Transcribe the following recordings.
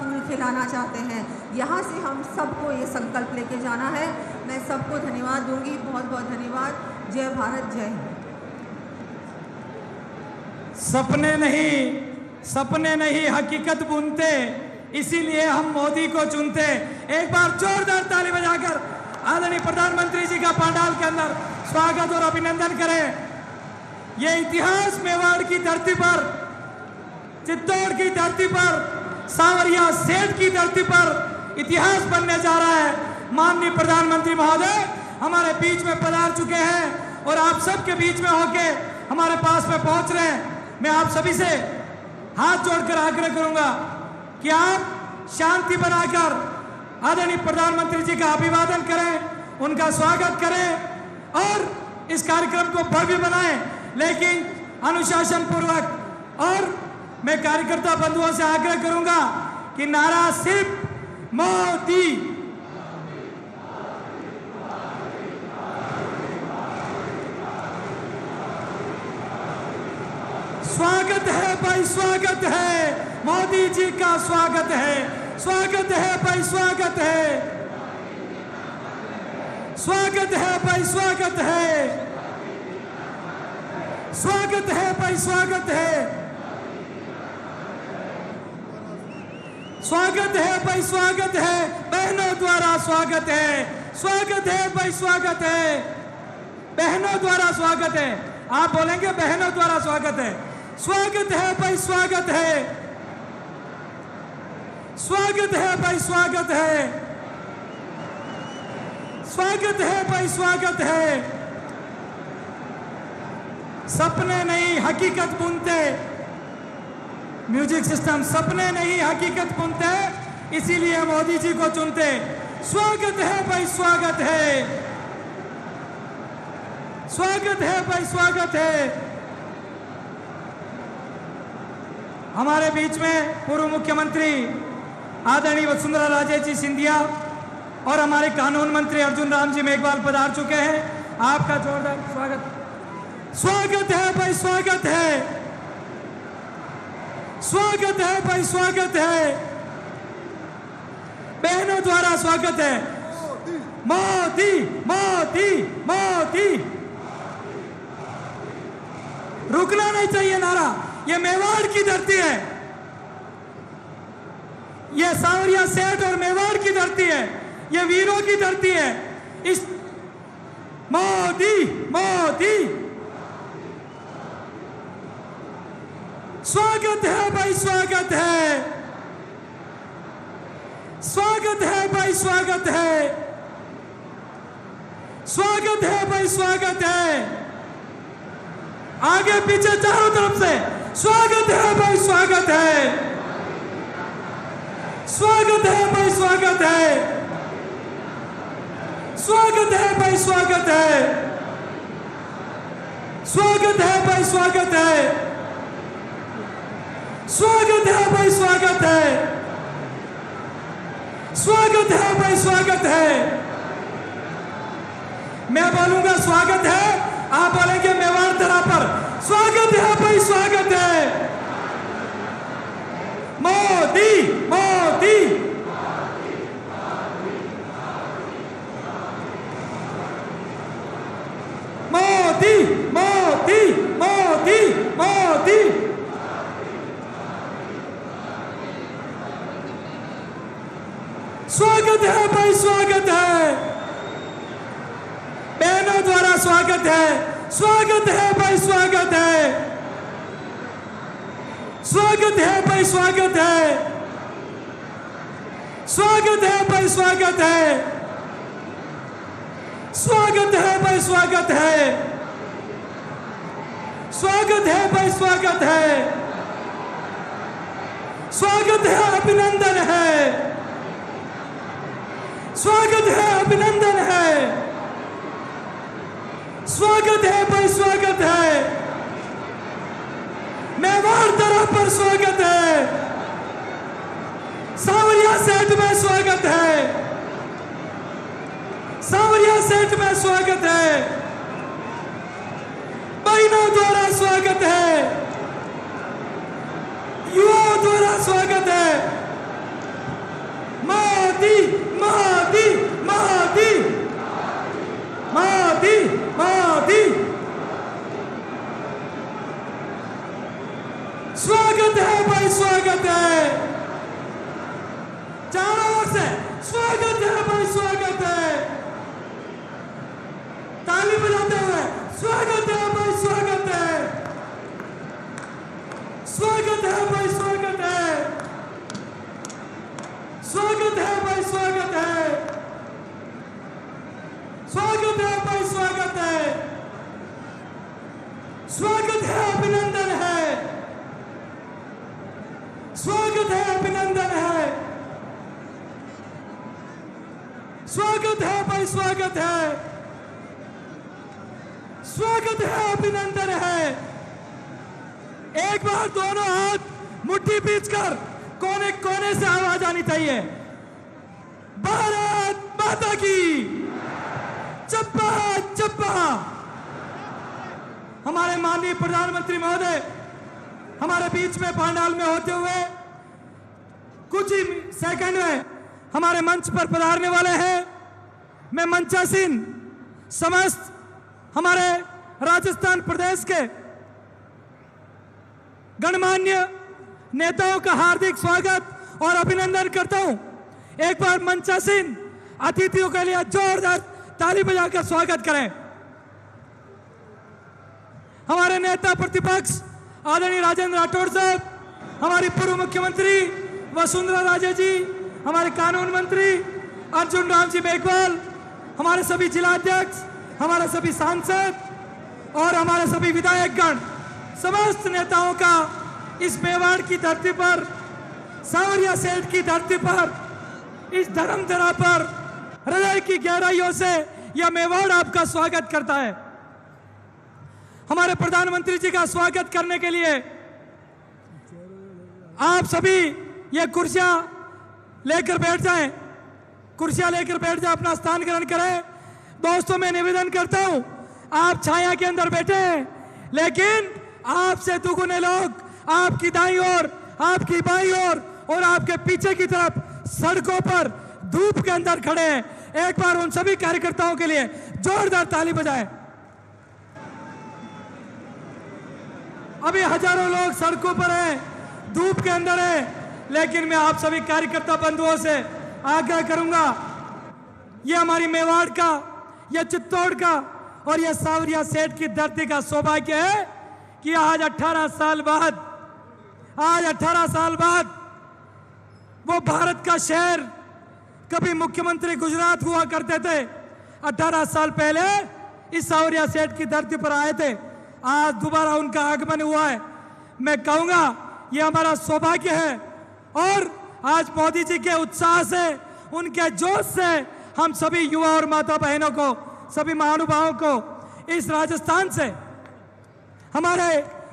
सूर्य खिलाना चाहते हैं। यहाँ से हम सबको ये संकल्प लेके जाना है। मैं सबको धन्यवाद दूंगी, बहुत बहुत धन्यवाद। जय भारत, जय हिंद। सपने नहीं हकीकत बुनते, इसीलिए हम मोदी को चुनते। एक बार जोरदार ताली बजाकर आदरणीय प्रधानमंत्री जी का पंडाल के अंदर स्वागत और अभिनंदन करें। ये इतिहास मेवाड़ की धरती पर, चित्तौड़ की धरती पर, सांवरिया सेठ की धरती पर इतिहास बनने जा रहा है। माननीय प्रधानमंत्री महोदय हमारे बीच में पधार चुके हैं और आप सबके बीच में होके हमारे पास में पहुंच रहे हैं। मैं आप सभी से हाथ जोड़कर आग्रह करूंगा कि आप शांति बनाकर आदरणीय प्रधानमंत्री जी का अभिवादन करें, उनका स्वागत करें और इस कार्यक्रम को भव्य बनाएं, लेकिन अनुशासन पूर्वक। और मैं कार्यकर्ता बंधुओं से आग्रह करूंगा कि नारा सिर्फ मोदी, स्वागत है भाई, स्वागत है मोदी जी का, स्वागत है, स्वागत है भाई, स्वागत है, स्वागत है भाई, स्वागत है, स्वागत है भाई, स्वागत है, स्वागत है भाई, स्वागत है, बहनों द्वारा स्वागत है, स्वागत है भाई, स्वागत है, बहनों द्वारा स्वागत है। आप बोलेंगे बहनों द्वारा स्वागत है। स्वागत है भाई, स्वागत है, स्वागत है भाई, स्वागत है, स्वागत है भाई, स्वागत है। सपने नहीं हकीकत बुनते, म्यूजिक सिस्टम, सपने नहीं हकीकत बुनते, इसीलिए मोदी जी को चुनते। स्वागत है भाई, स्वागत है, स्वागत है भाई, स्वागत है। हमारे बीच में पूर्व मुख्यमंत्री आदरणीय वसुंधरा राजे जी सिंधिया और हमारे कानून मंत्री अर्जुन राम जी मेघवाल पधार चुके हैं। आपका जोरदार स्वागत। स्वागत है भाई, स्वागत है, स्वागत है भाई, स्वागत है, बहनों द्वारा स्वागत है। मोदी मोदी मोदी, रुकना नहीं चाहिए नारा। ये मेवाड़ की धरती है, ये सांवरिया सेठ और मेवाड़ की धरती है, ये वीरों की धरती है। इस मोदी मोदी, स्वागत है भाई, स्वागत है, स्वागत है भाई, स्वागत है, स्वागत है भाई, स्वागत है। आगे पीछे चारों तरफ से स्वागत है भाई, स्वागत है, स्वागत है भाई, स्वागत है, स्वागत है भाई, स्वागत है, स्वागत है भाई, स्वागत है, स्वागत है भाई, स्वागत है, स्वागत है भाई, स्वागत है। मैं बोलूंगा स्वागत है, आप बोलेंगे मेवाड़ धरा पर। स्वागत है भाई, स्वागत है। मोदी मोदी, मोदी मोदी मोदी मोदी, स्वागत है भाई, स्वागत है, बहनों द्वारा स्वागत है। स्वागत है भाई, स्वागत है, स्वागत है भाई, स्वागत है, स्वागत है भाई, स्वागत है, स्वागत है भाई, स्वागत है, स्वागत है भाई, स्वागत है, स्वागत है, अभिनंदन है, स्वागत है, अभिनंदन है, स्वागत है भाई, स्वागत है, मेवाड़ धरा पर स्वागत है, सांवरिया सेठ में स्वागत है, सांवरिया सेठ में स्वागत है, बहनों द्वारा स्वागत है, युवाओं द्वारा स्वागत है, स्वागत है। चारों ओर से स्वागत है भाई, स्वागत है। ताली बजाते हुए स्वागत है भाई, स्वागत है। स्वागत है भाई, स्वागत है। स्वागत है भाई, स्वागत है। स्वागत है भाई, स्वागत है। स्वागत है, अभिनंदन है। स्वागत है, अभिनंदन है। स्वागत है भाई, स्वागत है। स्वागत है, अभिनंदन है। एक बार दोनों हाथ मुट्ठी बीचकर कोने कोने से आवाज आनी चाहिए। भारत माता की चप्पा चप्पा। हमारे माननीय प्रधानमंत्री महोदय हमारे बीच में पंडाल में होते हुए कुछ ही सेकंड में हमारे मंच पर पधारने वाले हैं। मैं मंचासीन समस्त हमारे राजस्थान प्रदेश के गणमान्य नेताओं का हार्दिक स्वागत और अभिनंदन करता हूं। एक बार मंचासीन अतिथियों के लिए जोरदार ताली बजाकर स्वागत करें। हमारे नेता प्रतिपक्ष आदरणीय राजेंद्र राठौड़ साहब, हमारी पूर्व मुख्यमंत्री वसुंधरा राजे जी, हमारे कानून मंत्री अर्जुन राम जी मेघवाल, हमारे सभी जिलाध्यक्ष, हमारे सभी सांसद और हमारे सभी विधायकगण, समस्त नेताओं का इस मेवाड़ की धरती पर, सावरिया सेठ की धरती पर, इस धर्मधरा पर हृदय की गहराइयों से यह मेवाड़ आपका स्वागत करता है। हमारे प्रधानमंत्री जी का स्वागत करने के लिए आप सभी ये कुर्सियां लेकर बैठ जाएं। कुर्सियां लेकर बैठ जाएं, अपना स्थान ग्रहण करें। दोस्तों, मैं निवेदन करता हूं, आप छाया के अंदर बैठे हैं, लेकिन आपसे दुगुने लोग आपकी दाईं ओर, आपकी बाईं ओर और आपके पीछे की तरफ सड़कों पर धूप के अंदर खड़े हैं। एक बार उन सभी कार्यकर्ताओं के लिए जोरदार ताली बजाएं। अभी हजारों लोग सड़कों पर हैं, धूप के अंदर हैं, लेकिन मैं आप सभी कार्यकर्ता बंधुओं से आग्रह करूंगा, ये हमारी मेवाड़ का, यह चित्तौड़ का और यह सावरिया सेठ की धरती का सौभाग्य है कि आज 18 साल बाद वो भारत का शहर, कभी मुख्यमंत्री गुजरात हुआ करते थे, 18 साल पहले इस सावरिया सेठ की धरती पर आए थे। आज दोबारा उनका आगमन हुआ है। मैं कहूंगा ये हमारा सौभाग्य है और आज मोदी जी के उत्साह से, उनके जोश से हम सभी युवा और माता बहनों को, सभी महानुभावों को इस राजस्थान से हमारे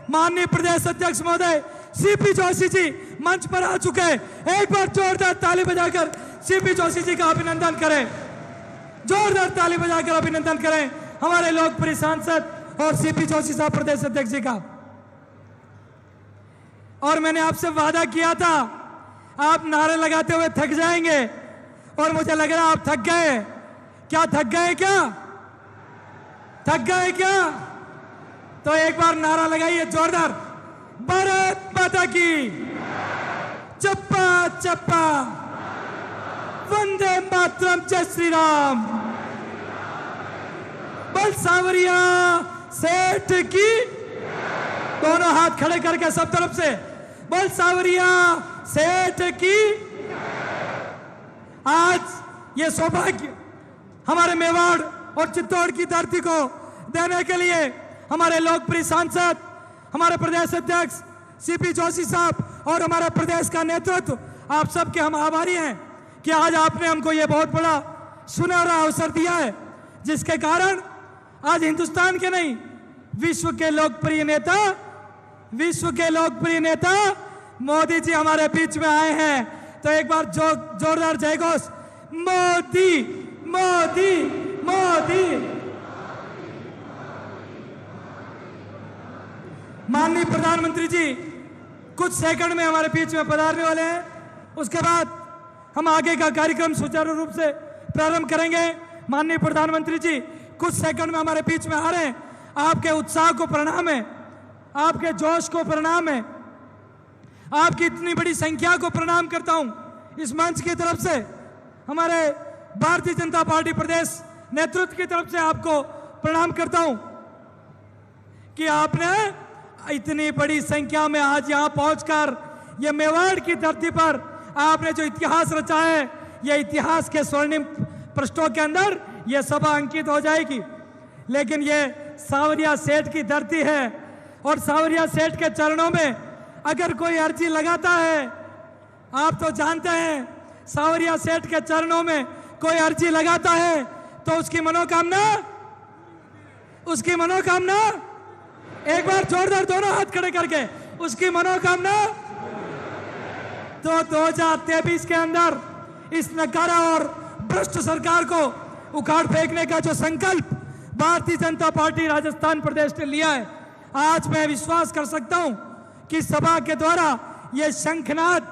माननीय प्रदेश अध्यक्ष महोदय सीपी जोशी जी मंच पर आ चुके हैं। एक बार जोरदार ताली बजाकर सीपी जोशी जी का अभिनंदन करें। जोरदार ताली बजाकर अभिनंदन करें हमारे लोकप्रिय सांसद और सीपी जोशी साहब प्रदेश अध्यक्ष जी का। और मैंने आपसे वादा किया था, आप नारे लगाते हुए थक जाएंगे और मुझे लग रहा आप थक गए। क्या थक गए? क्या थक गए? क्या? तो एक बार नारा लगाइए जोरदार, भारत माता की चप्पा चप्पा, वंदे मातरम, जय श्री राम। बल सावरिया सेठ की, दोनों हाथ खड़े करके सब तरफ से, बल सावरिया सेठ की। आज ये सौभाग्य हमारे मेवाड़ और चित्तौड़ की धरती को देने के लिए हमारे लोकप्रिय सांसद, हमारे प्रदेश अध्यक्ष सीपी जोशी साहब और हमारा प्रदेश का नेतृत्व, आप सबके हम आभारी हैं कि आज आपने हमको ये बहुत बड़ा सुनहरा अवसर दिया है, जिसके कारण आज हिंदुस्तान के नहीं, विश्व के लोकप्रिय नेता मोदी जी हमारे बीच में आए हैं। तो एक बार जोरदार जय घोष, मोदी मोदी मोदी। माननीय प्रधानमंत्री जी कुछ सेकंड में हमारे बीच में पधारने वाले हैं। उसके बाद हम आगे का कार्यक्रम सुचारू रूप से प्रारंभ करेंगे। माननीय प्रधानमंत्री जी कुछ सेकंड में हमारे बीच में आ रहे हैं। आपके उत्साह को प्रणाम है, आपके जोश को प्रणाम है। आपकी इतनी बड़ी संख्या को प्रणाम करता हूं। इस मंच की तरफ से, हमारे भारतीय जनता पार्टी प्रदेश नेतृत्व की तरफ से आपको प्रणाम करता हूं कि आपने इतनी बड़ी संख्या में आज यहां पहुंचकर ये मेवाड़ की धरती पर आपने जो इतिहास रचा है, ये इतिहास के स्वर्णिम पृष्ठों के अंदर ये सभा अंकित हो जाएगी। लेकिन ये सावरिया सेठ की धरती है और सावरिया सेठ के चरणों में अगर कोई अर्जी लगाता है, आप तो जानते हैं सावरिया सेठ के चरणों में कोई अर्जी लगाता है तो उसकी मनोकामना एक बार जोरदार दोनों हाथ खड़े करके, उसकी मनोकामना तो 2023 के अंदर इस नकारा और भ्रष्ट सरकार को उखाड़ फेंकने का जो संकल्प भारतीय जनता पार्टी राजस्थान प्रदेश ने लिया है, आज मैं विश्वास कर सकता हूं कि सभा के द्वारा ये शंखनाद,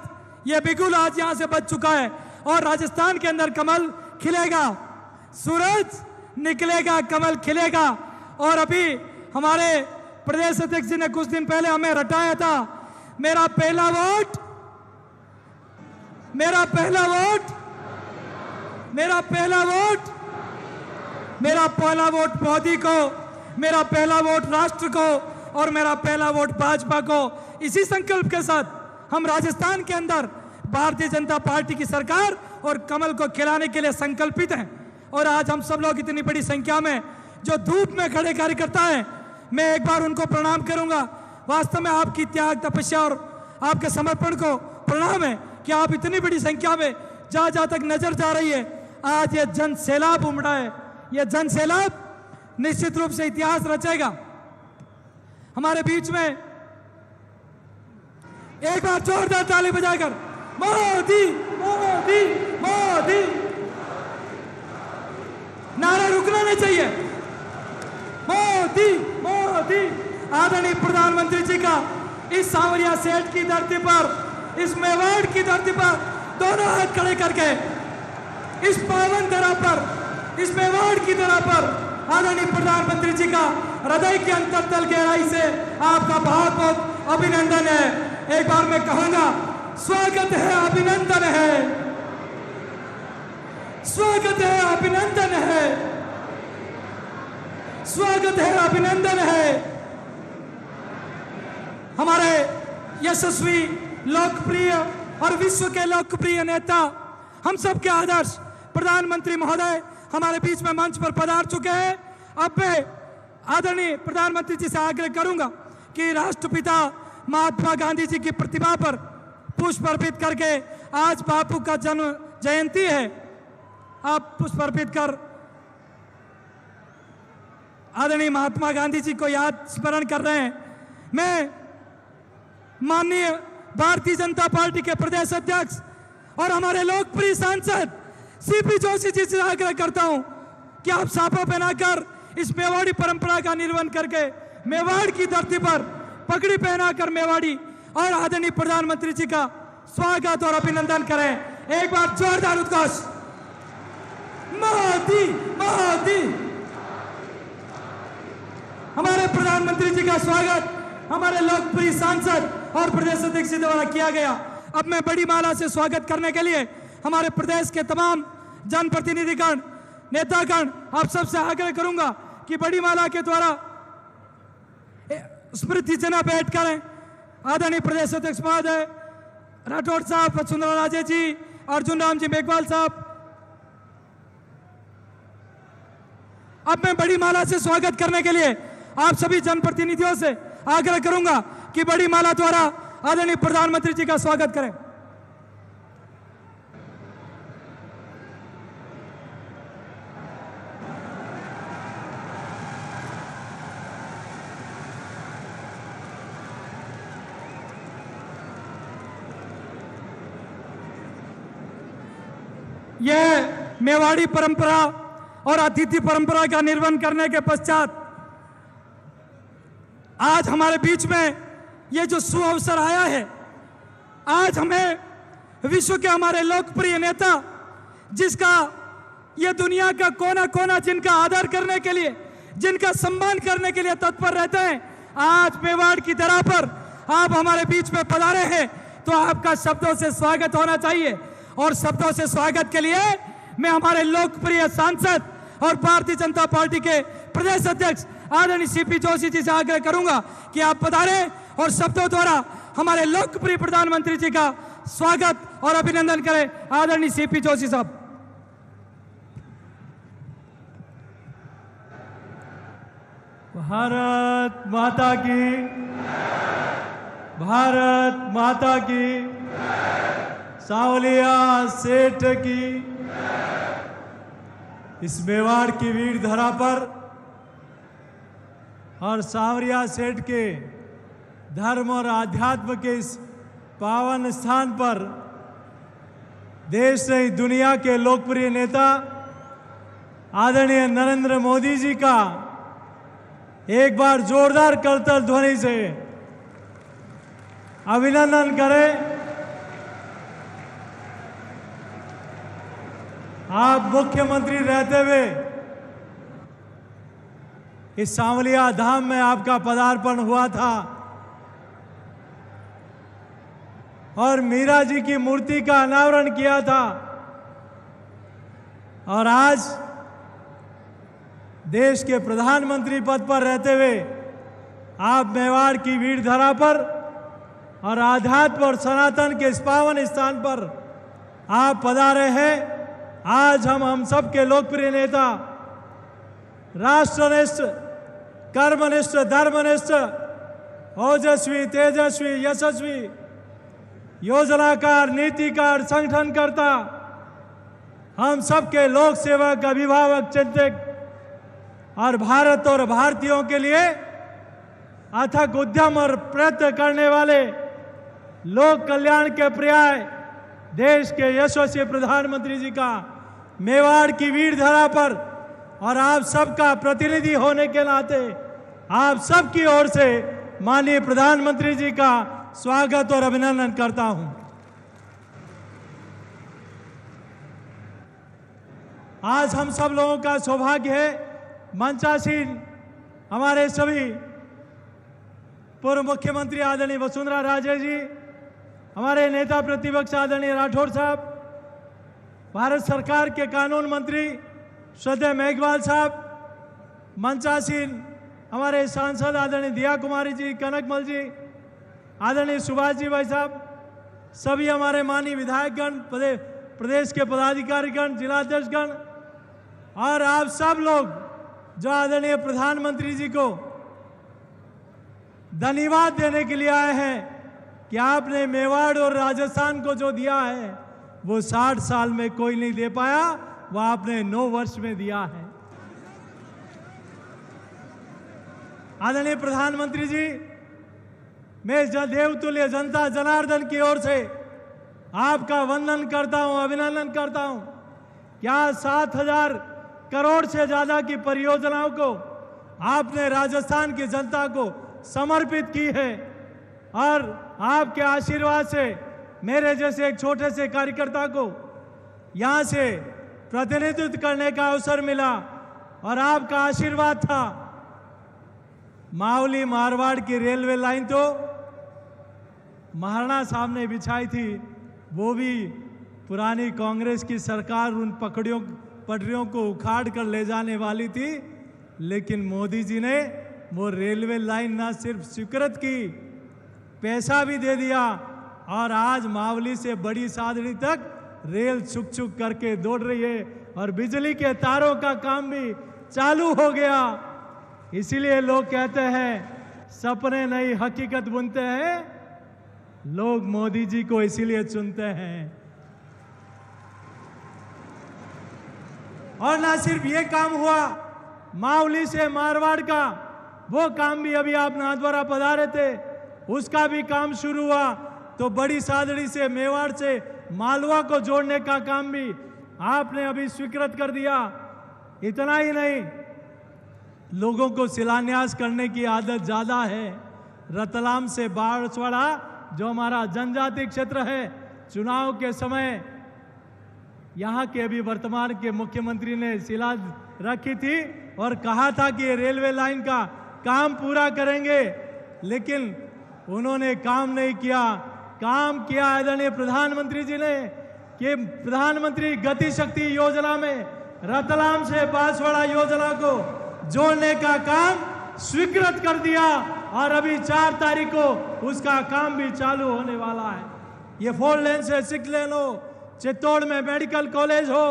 ये बिगुल आज यहां से बज चुका है और राजस्थान के अंदर कमल खिलेगा, सूरज निकलेगा, कमल खिलेगा। और अभी हमारे प्रदेश अध्यक्ष जी ने कुछ दिन पहले हमें रटाया था, मेरा पहला वोट मोदी को, मेरा पहला वोट राष्ट्र को और मेरा पहला वोट भाजपा को। इसी संकल्प के साथ हम राजस्थान के अंदर भारतीय जनता पार्टी की सरकार और कमल को खिलाने के लिए संकल्पित हैं। और आज हम सब लोग इतनी बड़ी संख्या में जो धूप में खड़े कार्यकर्ता हैं, मैं एक बार उनको प्रणाम करूंगा। वास्तव में आपकी त्याग, तपस्या और आपके समर्पण को प्रणाम है कि आप इतनी बड़ी संख्या में जहां तक नजर जा रही है, आज ये जन सैलाब उमड़ा है। ये जन सैलाब निश्चित रूप से इतिहास रचेगा। हमारे बीच में एक बार जोरदार ताली बजाकर मोदी मोदी मोदी नारा रुकना नहीं चाहिए। मोदी मोदी। आदरणीय प्रधानमंत्री जी का इस सावरिया सेठ की धरती पर, इस मेवाड़ की धरती पर दोनों हाथ खड़े करके इस पावन धरा पर, इस मेवाड़ की धरा पर आदरणीय प्रधानमंत्री जी का हृदय के अंतरतल गहराई से आपका बहुत बहुत अभिनंदन है। एक बार मैं कहूंगा, स्वागत है, अभिनंदन है, स्वागत है, अभिनंदन है, स्वागत है, अभिनंदन है। हमारे यशस्वी, लोकप्रिय और विश्व के लोकप्रिय नेता, हम सबके आदर्श प्रधानमंत्री महोदय हमारे बीच में मंच पर पधार चुके हैं। अब मैं आदरणीय प्रधानमंत्री जी से आग्रह करूंगा कि राष्ट्रपिता महात्मा गांधी जी की प्रतिमा पर पुष्प अर्पित करके, आज बापू का जन्म जयंती है, आप पुष्प अर्पित कर आदरणीय महात्मा गांधी जी को याद स्मरण कर रहे हैं। मैं माननीय भारतीय जनता पार्टी के प्रदेश अध्यक्ष और हमारे लोकप्रिय सांसद सीपी जोशी जी से आग्रह करता हूं कि आप साफा पहनाकर इस मेवाड़ी परंपरा का निर्वहन करके मेवाड़ की धरती पर पगड़ी पहनाकर मेवाड़ी और आदरणीय प्रधानमंत्री जी का स्वागत और अभिनंदन करें। एक बार जोरदार उद्घोष, मोदी मोदी। हमारे प्रधानमंत्री जी का स्वागत हमारे लोकप्रिय सांसद और प्रदेश अध्यक्ष जी द्वारा किया गया। अब मैं बड़ी माला से स्वागत करने के लिए हमारे प्रदेश के तमाम जनप्रतिनिधिगण, नेतागण, आप सबसे आग्रह करूंगा कि बड़ी माला के द्वारा स्मृति चिन्ह भेंट करें। आदरणीय प्रदेश अध्यक्ष महोदय राठौड़ साहब, वसुंधरा राजे जी, अर्जुन राम जी मेघवाल साहब। अब मैं बड़ी माला से स्वागत करने के लिए आप सभी जनप्रतिनिधियों से आग्रह करूंगा कि बड़ी माला द्वारा आदरणीय प्रधानमंत्री जी का स्वागत करें। यह मेवाड़ी परंपरा और अतिथि परंपरा का निर्वहन करने के पश्चात आज हमारे बीच में ये जो सुअवसर आया है, आज हमें विश्व के हमारे लोकप्रिय नेता, जिसका ये दुनिया का कोना कोना जिनका आदर करने के लिए, जिनका सम्मान करने के लिए तत्पर रहते हैं, आज मेवाड़ की धरा पर आप हमारे बीच में पधारे हैं। तो आपका शब्दों से स्वागत होना चाहिए। और शब्दों से स्वागत के लिए मैं हमारे लोकप्रिय सांसद और भारतीय जनता पार्टी के प्रदेश अध्यक्ष आदरणीय सीपी जोशी जी से आग्रह करूंगा कि आप पधारें और शब्दों द्वारा हमारे लोकप्रिय प्रधानमंत्री जी का स्वागत और अभिनंदन करें। आदरणीय सीपी जोशी साहब। भारत माता की, भारत माता की, सांवलिया सेठ की। इस मेवाड़ की वीर धरा पर और सांवरिया सेठ के धर्म और आध्यात्म के इस पावन स्थान पर देश नहीं दुनिया के लोकप्रिय नेता आदरणीय नरेंद्र मोदी जी का एक बार जोरदार करतल ध्वनि से अभिनंदन करें। आप मुख्यमंत्री रहते हुए इस सांवलिया धाम में आपका पदार्पण हुआ था और मीरा जी की मूर्ति का अनावरण किया था। और आज देश के प्रधानमंत्री पद पर रहते हुए आप मेवाड़ की वीर धरा पर और आध्यात्म और सनातन के इस पावन स्थान पर आप पधारे हैं। आज हम सब के लोकप्रिय नेता, राष्ट्रनिष्ठ, कर्मनिष्ठ, धर्मनिष्ठ, ओजस्वी, तेजस्वी, यशस्वी, योजनाकार, नीतिकार, संगठनकर्ता, हम सबके लोक सेवक, अभिभावक, चिंतक और भारत और भारतीयों के लिए अथक उद्यम और प्रयत्न करने वाले, लोक कल्याण के पर्याय देश के यशस्वी प्रधानमंत्री जी का मेवाड़ की वीर धरा पर और आप सबका प्रतिनिधि होने के नाते आप सबकी ओर से माननीय प्रधानमंत्री जी का स्वागत और अभिनंदन करता हूं। आज हम सब लोगों का सौभाग्य है, मंचासीन हमारे सभी पूर्व मुख्यमंत्री आदरणीय वसुंधरा राजे जी, हमारे नेता प्रतिपक्ष आदरणीय राठौड़ साहब, भारत सरकार के कानून मंत्री श्रद्धेय मेघवाल साहब, मंचासीन हमारे सांसद आदरणीय दिया कुमारी जी, कनकमल जी, आदरणीय सुभाष जी भाई साहब, सभी हमारे माननीय विधायकगण, प्रदेश के पदाधिकारीगण, जिलाध्यक्षगण और आप सब लोग जो आदरणीय प्रधानमंत्री जी को धन्यवाद देने के लिए आए हैं कि आपने मेवाड़ और राजस्थान को जो दिया है वो 60 साल में कोई नहीं दे पाया, वो आपने 9 वर्ष में दिया है। आदरणीय प्रधानमंत्री जी, मैं देवतुल्य जनता जनार्दन की ओर से आपका वंदन करता हूं, अभिनंदन करता हूं। क्या 7,000 करोड़ से ज्यादा की परियोजनाओं को आपने राजस्थान की जनता को समर्पित की है और आपके आशीर्वाद से मेरे जैसे एक छोटे से कार्यकर्ता को यहां से प्रतिनिधित्व करने का अवसर मिला और आपका आशीर्वाद था। मावली मारवाड़ की रेलवे लाइन तो महाराणा साहब ने बिछाई थी, वो भी पुरानी कांग्रेस की सरकार उन पटरियों को उखाड़ कर ले जाने वाली थी, लेकिन मोदी जी ने वो रेलवे लाइन ना सिर्फ स्वीकृत की, पैसा भी दे दिया और आज मावली से बड़ी सादड़ी तक रेल छुक छुक करके दौड़ रही है और बिजली के तारों का काम भी चालू हो गया। इसीलिए लोग कहते हैं सपने नहीं हकीकत बुनते हैं, लोग मोदी जी को इसीलिए चुनते हैं। और ना सिर्फ ये काम हुआ, मावली से मारवाड़ का वो काम भी अभी आप नाथद्वारा पधारे थे, उसका भी काम शुरू हुआ। तो बड़ी सादड़ी से मेवाड़ से मालवा को जोड़ने का काम भी आपने अभी स्वीकृत कर दिया। इतना ही नहीं, लोगों को शिलान्यास करने की आदत ज़्यादा है। रतलाम से बांसवाड़ा जो हमारा जनजाति क्षेत्र है, चुनाव के समय यहाँ के अभी वर्तमान के मुख्यमंत्री ने शिला रखी थी और कहा था कि ये रेलवे लाइन का काम पूरा करेंगे, लेकिन उन्होंने काम नहीं किया। काम किया आदरणीय प्रधानमंत्री जी ने कि प्रधानमंत्री गति शक्ति योजना में रतलाम से बांसवाड़ा योजना को जोड़ने का काम स्वीकृत कर दिया और अभी 4 तारीख को उसका काम भी चालू होने वाला है। ये 4 लेन से 6 लेन हो, चित्तौड़ में मेडिकल कॉलेज हो,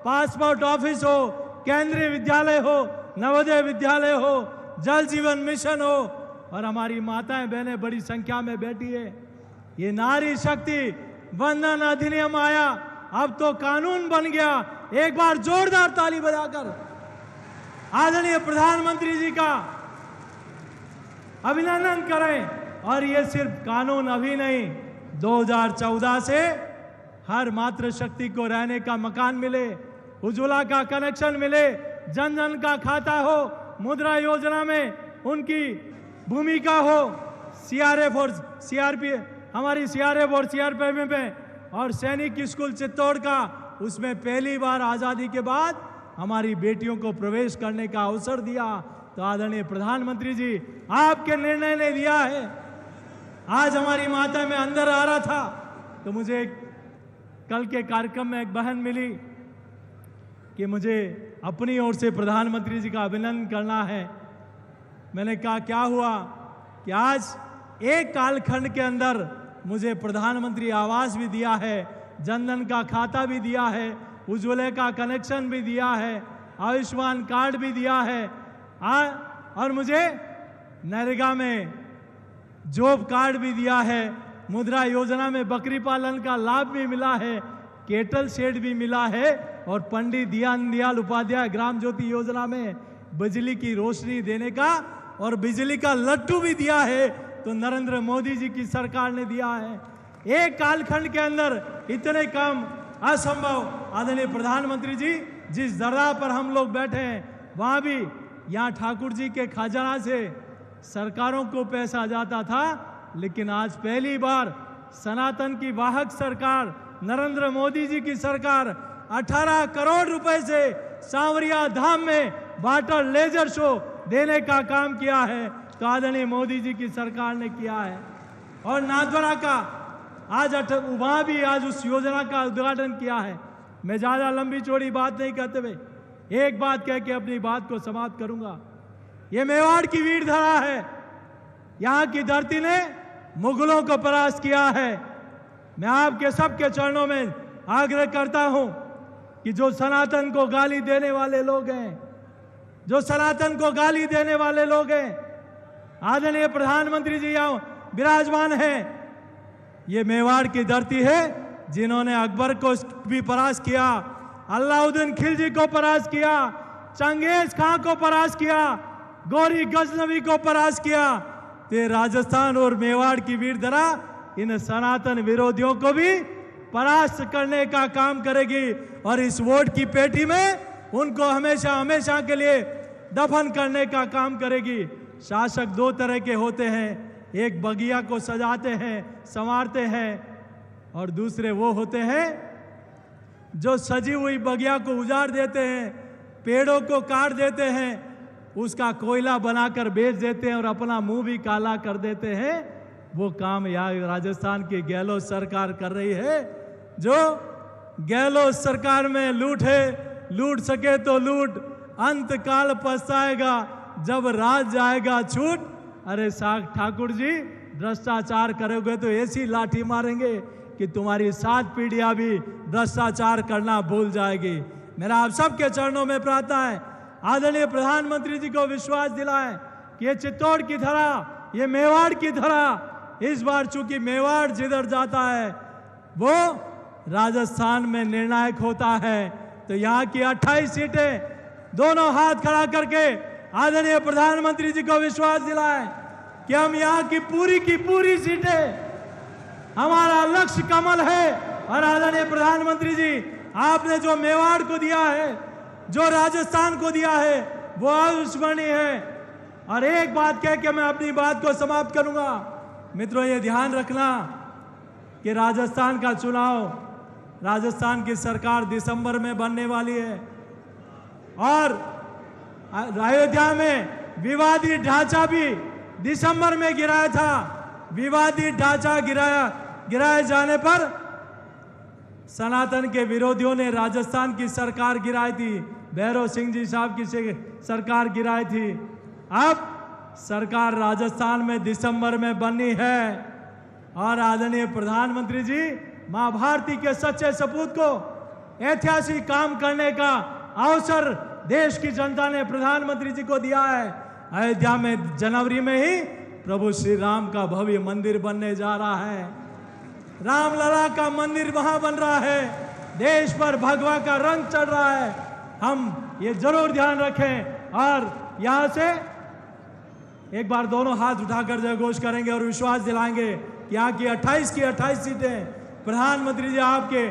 पासपोर्ट ऑफिस हो, केंद्रीय विद्यालय हो, नवोदय विद्यालय हो, जल जीवन मिशन हो, और हमारी माताएं बहनें बड़ी संख्या में बैठी है। ये नारी शक्ति वंदन अधिनियम आया, अब तो कानून बन गया। एक बार जोरदार ताली बजाकर आदरणीय प्रधानमंत्री जी का अभिनंदन करें। और ये सिर्फ कानून अभी नहीं, 2014 से हर मातृशक्ति को रहने का मकान मिले, उज्ज्वला का कनेक्शन मिले, जन जन का खाता हो, मुद्रा योजना में उनकी भूमिका हो, सीआरएफ और सीआरपीएफ, हमारी सीआरएफ और सीआरपीएफ में, और सैनिक स्कूल चित्तौड़ का, उसमें पहली बार आज़ादी के बाद हमारी बेटियों को प्रवेश करने का अवसर दिया। तो आदरणीय प्रधानमंत्री जी, आपके निर्णय ने दिया है। आज हमारी माता में अंदर आ रहा था तो मुझे कल के कार्यक्रम में एक बहन मिली कि मुझे अपनी ओर से प्रधानमंत्री जी का अभिनंदन करना है। मैंने कहा क्या हुआ कि आज एक कालखंड के अंदर मुझे प्रधानमंत्री आवास भी दिया है, जनधन का खाता भी दिया है, उज्ज्वला का कनेक्शन भी दिया है, आयुष्मान कार्ड भी दिया है, और मुझे नरेगा में जॉब कार्ड भी दिया है, मुद्रा योजना में बकरी पालन का लाभ भी मिला है, केटल शेड भी मिला है, और पंडित दीनदयाल उपाध्याय ग्राम ज्योति योजना में बिजली की रोशनी देने का और बिजली का लट्टू भी दिया है। तो नरेंद्र मोदी जी की सरकार ने दिया है। एक कालखंड के अंदर इतने काम असंभव। आदरणीय प्रधानमंत्री जी, जिस दरगाह पर हम लोग बैठे हैं वहाँ भी यहाँ ठाकुर जी के खजाना से सरकारों को पैसा जाता था, लेकिन आज पहली बार सनातन की वाहक सरकार नरेंद्र मोदी जी की सरकार 18 करोड़ रुपए से सांवरिया धाम में वाटर लेजर शो देने का काम किया है। तो आदरणीय मोदी जी की सरकार ने किया है। और नाथद्वारा का आज वहाँ भी आज उस योजना का उद्घाटन किया है। मैं ज़्यादा लंबी चौड़ी बात नहीं करते हुए एक बात कह के अपनी बात को समाप्त करूंगा। ये मेवाड़ की वीर धरा है। यहाँ की धरती ने मुगलों को परास्त किया है। मैं आपके सबके चरणों में आग्रह करता हूं कि जो सनातन को गाली देने वाले लोग हैं, जो सनातन को गाली देने वाले लोग हैं, आदरणीय प्रधानमंत्री जी यहाँ विराजमान हैं। ये मेवाड़ की धरती है जिन्होंने अकबर को भी परास्त किया, अलाउद्दीन खिलजी को परास्त किया, चंगेज खां को परास्त किया, गौरी गजनवी को परास्त किया। तो राजस्थान और मेवाड़ की वीर धरा इन सनातन विरोधियों को भी परास्त करने का काम करेगी और इस वोट की पेटी में उनको हमेशा हमेशा के लिए दफन करने का काम करेगी। शासक 2 तरह के होते हैं, एक बगिया को सजाते हैं, संवारते हैं, और दूसरे वो होते हैं जो सजी हुई बगिया को उजाड़ देते हैं, पेड़ों को काट देते हैं, उसका कोयला बनाकर बेच देते हैं और अपना मुंह भी काला कर देते हैं। वो काम यहाँ राजस्थान की गहलोत सरकार कर रही है। जो गहलोत सरकार में लूट है, लूट सके तो लूट, अंत काल पछताएगा जब राज जाएगा छूट। अरे साग ठाकुर जी, भ्रष्टाचार करोगे तो ऐसी लाठी मारेंगे कि तुम्हारी 7 पीढ़ियां भी भ्रष्टाचार करना भूल जाएगी। मेरा आप सबके चरणों में प्रार्थना है, आदरणीय प्रधानमंत्री जी को विश्वास दिलाएं कि ये चित्तौड़ की धरा, ये मेवाड़ की धरा, इस बार चूंकि मेवाड़ जिधर जाता है वो राजस्थान में निर्णायक होता है। तो यहाँ की 28 सीटें दोनों हाथ खड़ा करके आदरणीय प्रधानमंत्री जी को विश्वास दिलाएं कि हम यहाँ की पूरी सीटें, हमारा लक्ष्य कमल है। और आदरणीय प्रधानमंत्री जी, आपने जो मेवाड़ को दिया है, जो राजस्थान को दिया है, वो अविस्मरणीय है। और एक बात कह के मैं अपनी बात को समाप्त करूंगा। मित्रों, ये ध्यान रखना कि राजस्थान का चुनाव, राजस्थान की सरकार दिसंबर में बनने वाली है और अयोध्या में विवादित ढांचा भी दिसंबर में गिराया था। विवादित ढांचा गिराया गिराए जाने पर सनातन के विरोधियों ने राजस्थान की सरकार गिराई थी, भैरव सिंह जी साहब की सरकार गिराई थी। अब सरकार राजस्थान में दिसंबर में बननी है और आदरणीय प्रधानमंत्री जी मां भारती के सच्चे सपूत को ऐतिहासिक काम करने का अवसर देश की जनता ने प्रधानमंत्री जी को दिया है। अयोध्या में जनवरी में ही प्रभु श्री राम का भव्य मंदिर बनने जा रहा है। रामलला का मंदिर वहां बन रहा है, देश पर भगवा का रंग चढ़ रहा है। हम ये जरूर ध्यान रखें और यहां से एक बार दोनों हाथ उठाकर जय घोष करेंगे और विश्वास दिलाएंगे कि यहाँ की 28 की 28 सीटें प्रधानमंत्री जी आपके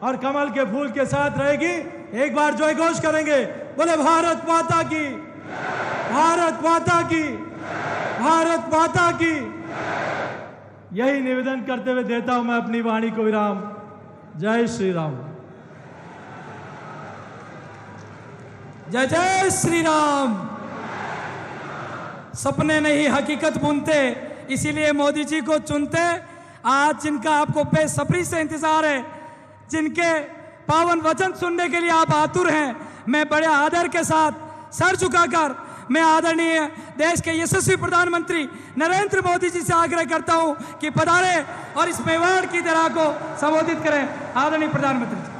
और कमल के फूल के साथ रहेगी। एक बार जय घोष करेंगे, बोले भारत माता की, भारत माता की, भारत माता की। यही निवेदन करते हुए देता हूं मैं अपनी वाणी को विराम। जय श्री राम। जय जय श्री राम। सपने नहीं हकीकत बुनते, इसीलिए मोदी जी को चुनते। आज जिनका आपको बेसब्री से इंतजार है, जिनके पावन वचन सुनने के लिए आप आतुर हैं, मैं बड़े आदर के साथ सर झुकाकर मैं आदरणीय देश के यशस्वी प्रधानमंत्री नरेंद्र मोदी जी से आग्रह करता हूं कि पधारे और इस मेवाड़ की तरह को संबोधित करें। आदरणीय प्रधानमंत्री जी।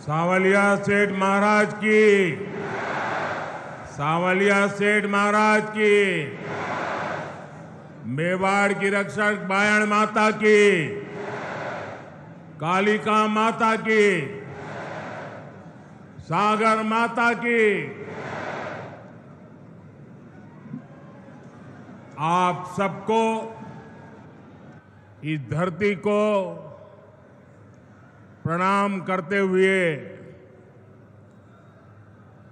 सांवलिया सेठ महाराज की, सांवलिया सेठ महाराज की, मेवाड़ की रक्षक बायण माता की, कालिका माता की, सागर माता की। आप सबको, इस धरती को प्रणाम करते हुए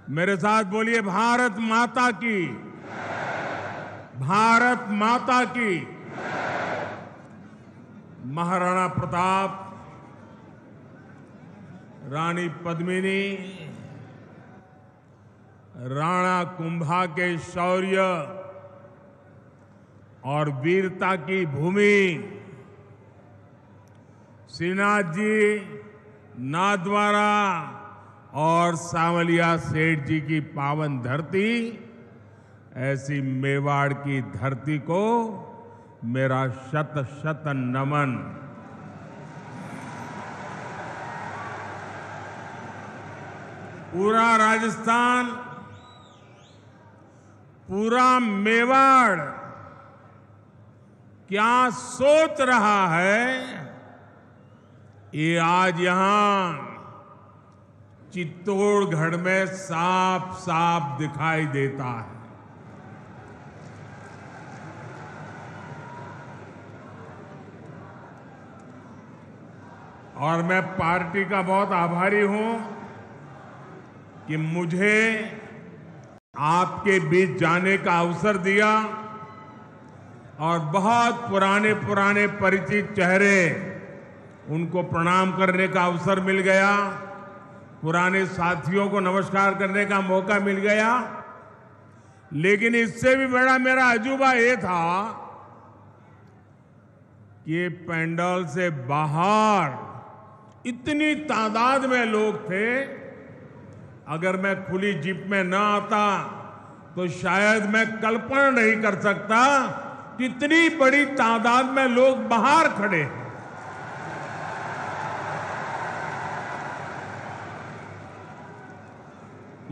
मेरे साथ बोलिए, भारत माता की, भारत माता की। महाराणा प्रताप, रानी पद्मिनी, राणा कुंभा के शौर्य और वीरता की भूमि, श्रीनाथ जी, नाथद्वारा और सांवलिया सेठ जी की पावन धरती, ऐसी मेवाड़ की धरती को मेरा शत शत नमन। पूरा राजस्थान, पूरा मेवाड़ क्या सोच रहा है, ये आज यहां चित्तौड़गढ़ में साफ साफ दिखाई देता है। और मैं पार्टी का बहुत आभारी हूं कि मुझे आपके बीच जाने का अवसर दिया और बहुत पुराने पुराने परिचित चेहरे, उनको प्रणाम करने का अवसर मिल गया, पुराने साथियों को नमस्कार करने का मौका मिल गया। लेकिन इससे भी बड़ा मेरा अजूबा ये था कि ये पंडाल से बाहर इतनी तादाद में लोग थे। अगर मैं खुली जीप में ना आता तो शायद मैं कल्पना नहीं कर सकता कि इतनी बड़ी तादाद में लोग बाहर खड़े हैं।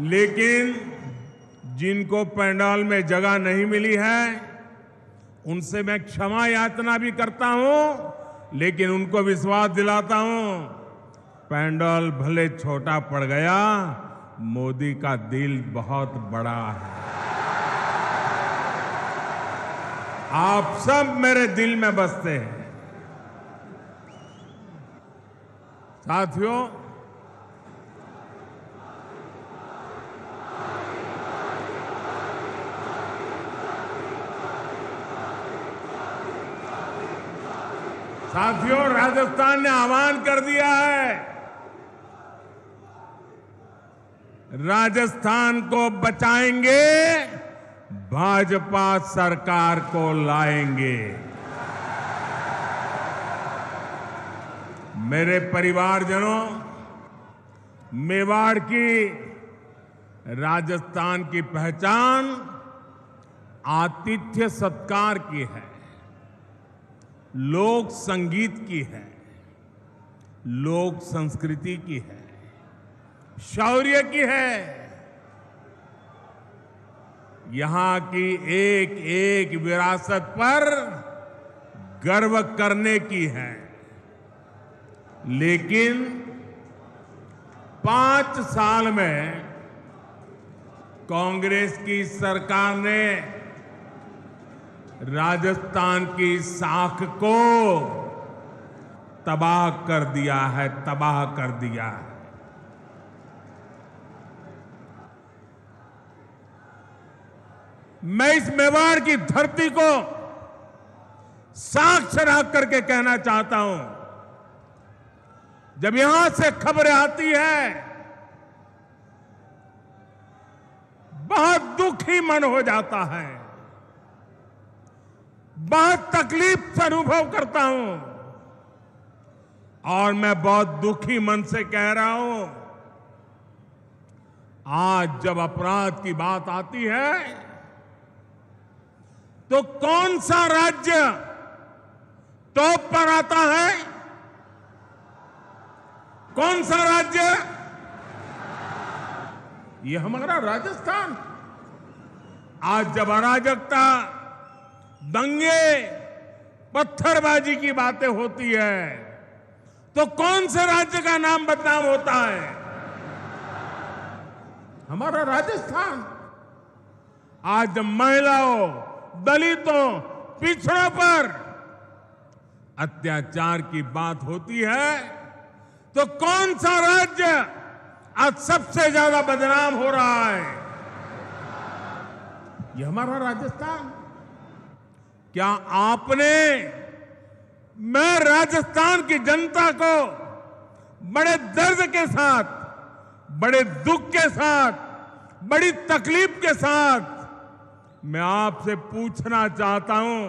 लेकिन जिनको पंडाल में जगह नहीं मिली है, उनसे मैं क्षमा याचना भी करता हूं, लेकिन उनको विश्वास दिलाता हूं, पंडाल भले छोटा पड़ गया, मोदी का दिल बहुत बड़ा है। आप सब मेरे दिल में बसते हैं। साथियों, साथियों, राजस्थान ने आह्वान कर दिया है, राजस्थान को बचाएंगे, भाजपा सरकार को लाएंगे। मेरे परिवारजनों, मेवाड़ की, राजस्थान की पहचान आतिथ्य सत्कार की है, लोक संगीत की है, लोक संस्कृति की है, शौर्य की है। यहां की एक एक विरासत पर गर्व करने की है। लेकिन 5 साल में कांग्रेस की सरकार ने राजस्थान की साख को तबाह कर दिया है, तबाह कर दिया है। मैं इस मेवाड़ की धरती को साक्ष्य रख करके कहना चाहता हूं, जब यहां से खबरें आती है, बहुत दुखी मन हो जाता है, बहुत तकलीफ से अनुभव करता हूं। और मैं बहुत दुखी मन से कह रहा हूं, आज जब अपराध की बात आती है, तो कौन सा राज्य टॉप पर आता है? कौन सा राज्य? ये हमारा राजस्थान। आज जब अराजकता, दंगे, पत्थरबाजी की बातें होती है, तो कौन से राज्य का नाम बदनाम होता है? हमारा राजस्थान। आज जब महिलाओं, दलितों, पिछड़ों पर अत्याचार की बात होती है, तो कौन सा राज्य आज सबसे ज्यादा बदनाम हो रहा है? यह हमारा राजस्थान। क्या आपने, मैं राजस्थान की जनता को बड़े दर्द के साथ, बड़े दुख के साथ, बड़ी तकलीफ के साथ मैं आपसे पूछना चाहता हूं,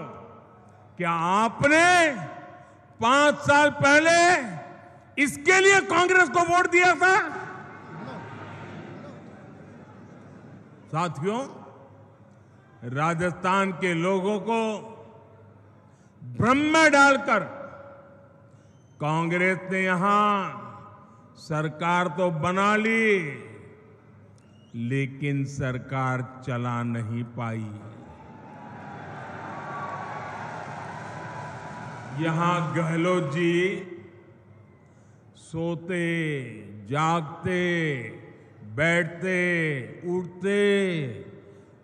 क्या आपने 5 साल पहले इसके लिए कांग्रेस को वोट दिया था? साथियों, राजस्थान के लोगों को भ्रम में डालकर कांग्रेस ने यहां सरकार तो बना ली, लेकिन सरकार चला नहीं पाई। यहां गहलोत जी सोते, जागते, बैठते, उठते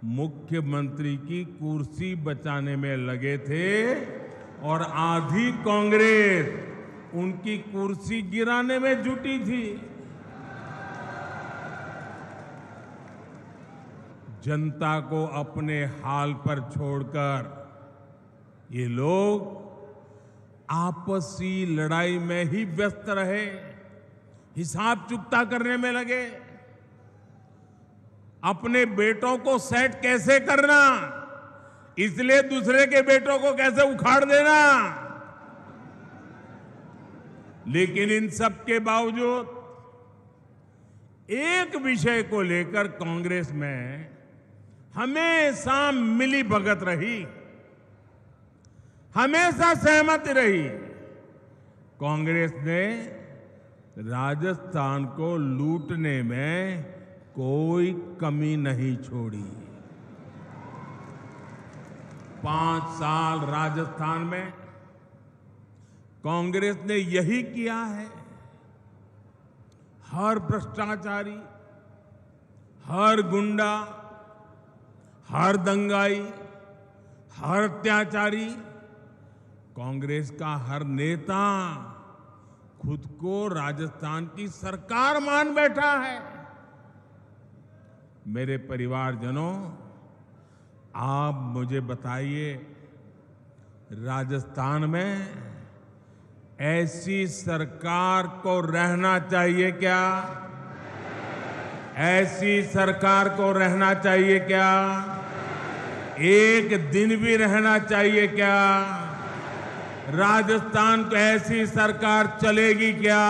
मुख्यमंत्री की कुर्सी बचाने में लगे थे, और आधी कांग्रेस उनकी कुर्सी गिराने में जुटी थी। जनता को अपने हाल पर छोड़कर ये लोग आपसी लड़ाई में ही व्यस्त रहे, हिसाब चुकता करने में लगे। अपने बेटों को सेट कैसे करना, इसलिए दूसरे के बेटों को कैसे उखाड़ देना। लेकिन इन सब के बावजूद एक विषय को लेकर कांग्रेस में हमेशा मिली भगत रही, हमेशा सहमति रही। कांग्रेस ने राजस्थान को लूटने में कोई कमी नहीं छोड़ी। 5 साल राजस्थान में कांग्रेस ने यही किया है। हर भ्रष्टाचारी, हर गुंडा, हर दंगाई, हर अत्याचारी, कांग्रेस का हर नेता खुद को राजस्थान की सरकार मान बैठा है। मेरे परिवारजनों, आप मुझे बताइए, राजस्थान में ऐसी सरकार को रहना चाहिए क्या? ऐसी सरकार को रहना चाहिए क्या? एक दिन भी रहना चाहिए क्या? राजस्थान को ऐसी सरकार चलेगी क्या?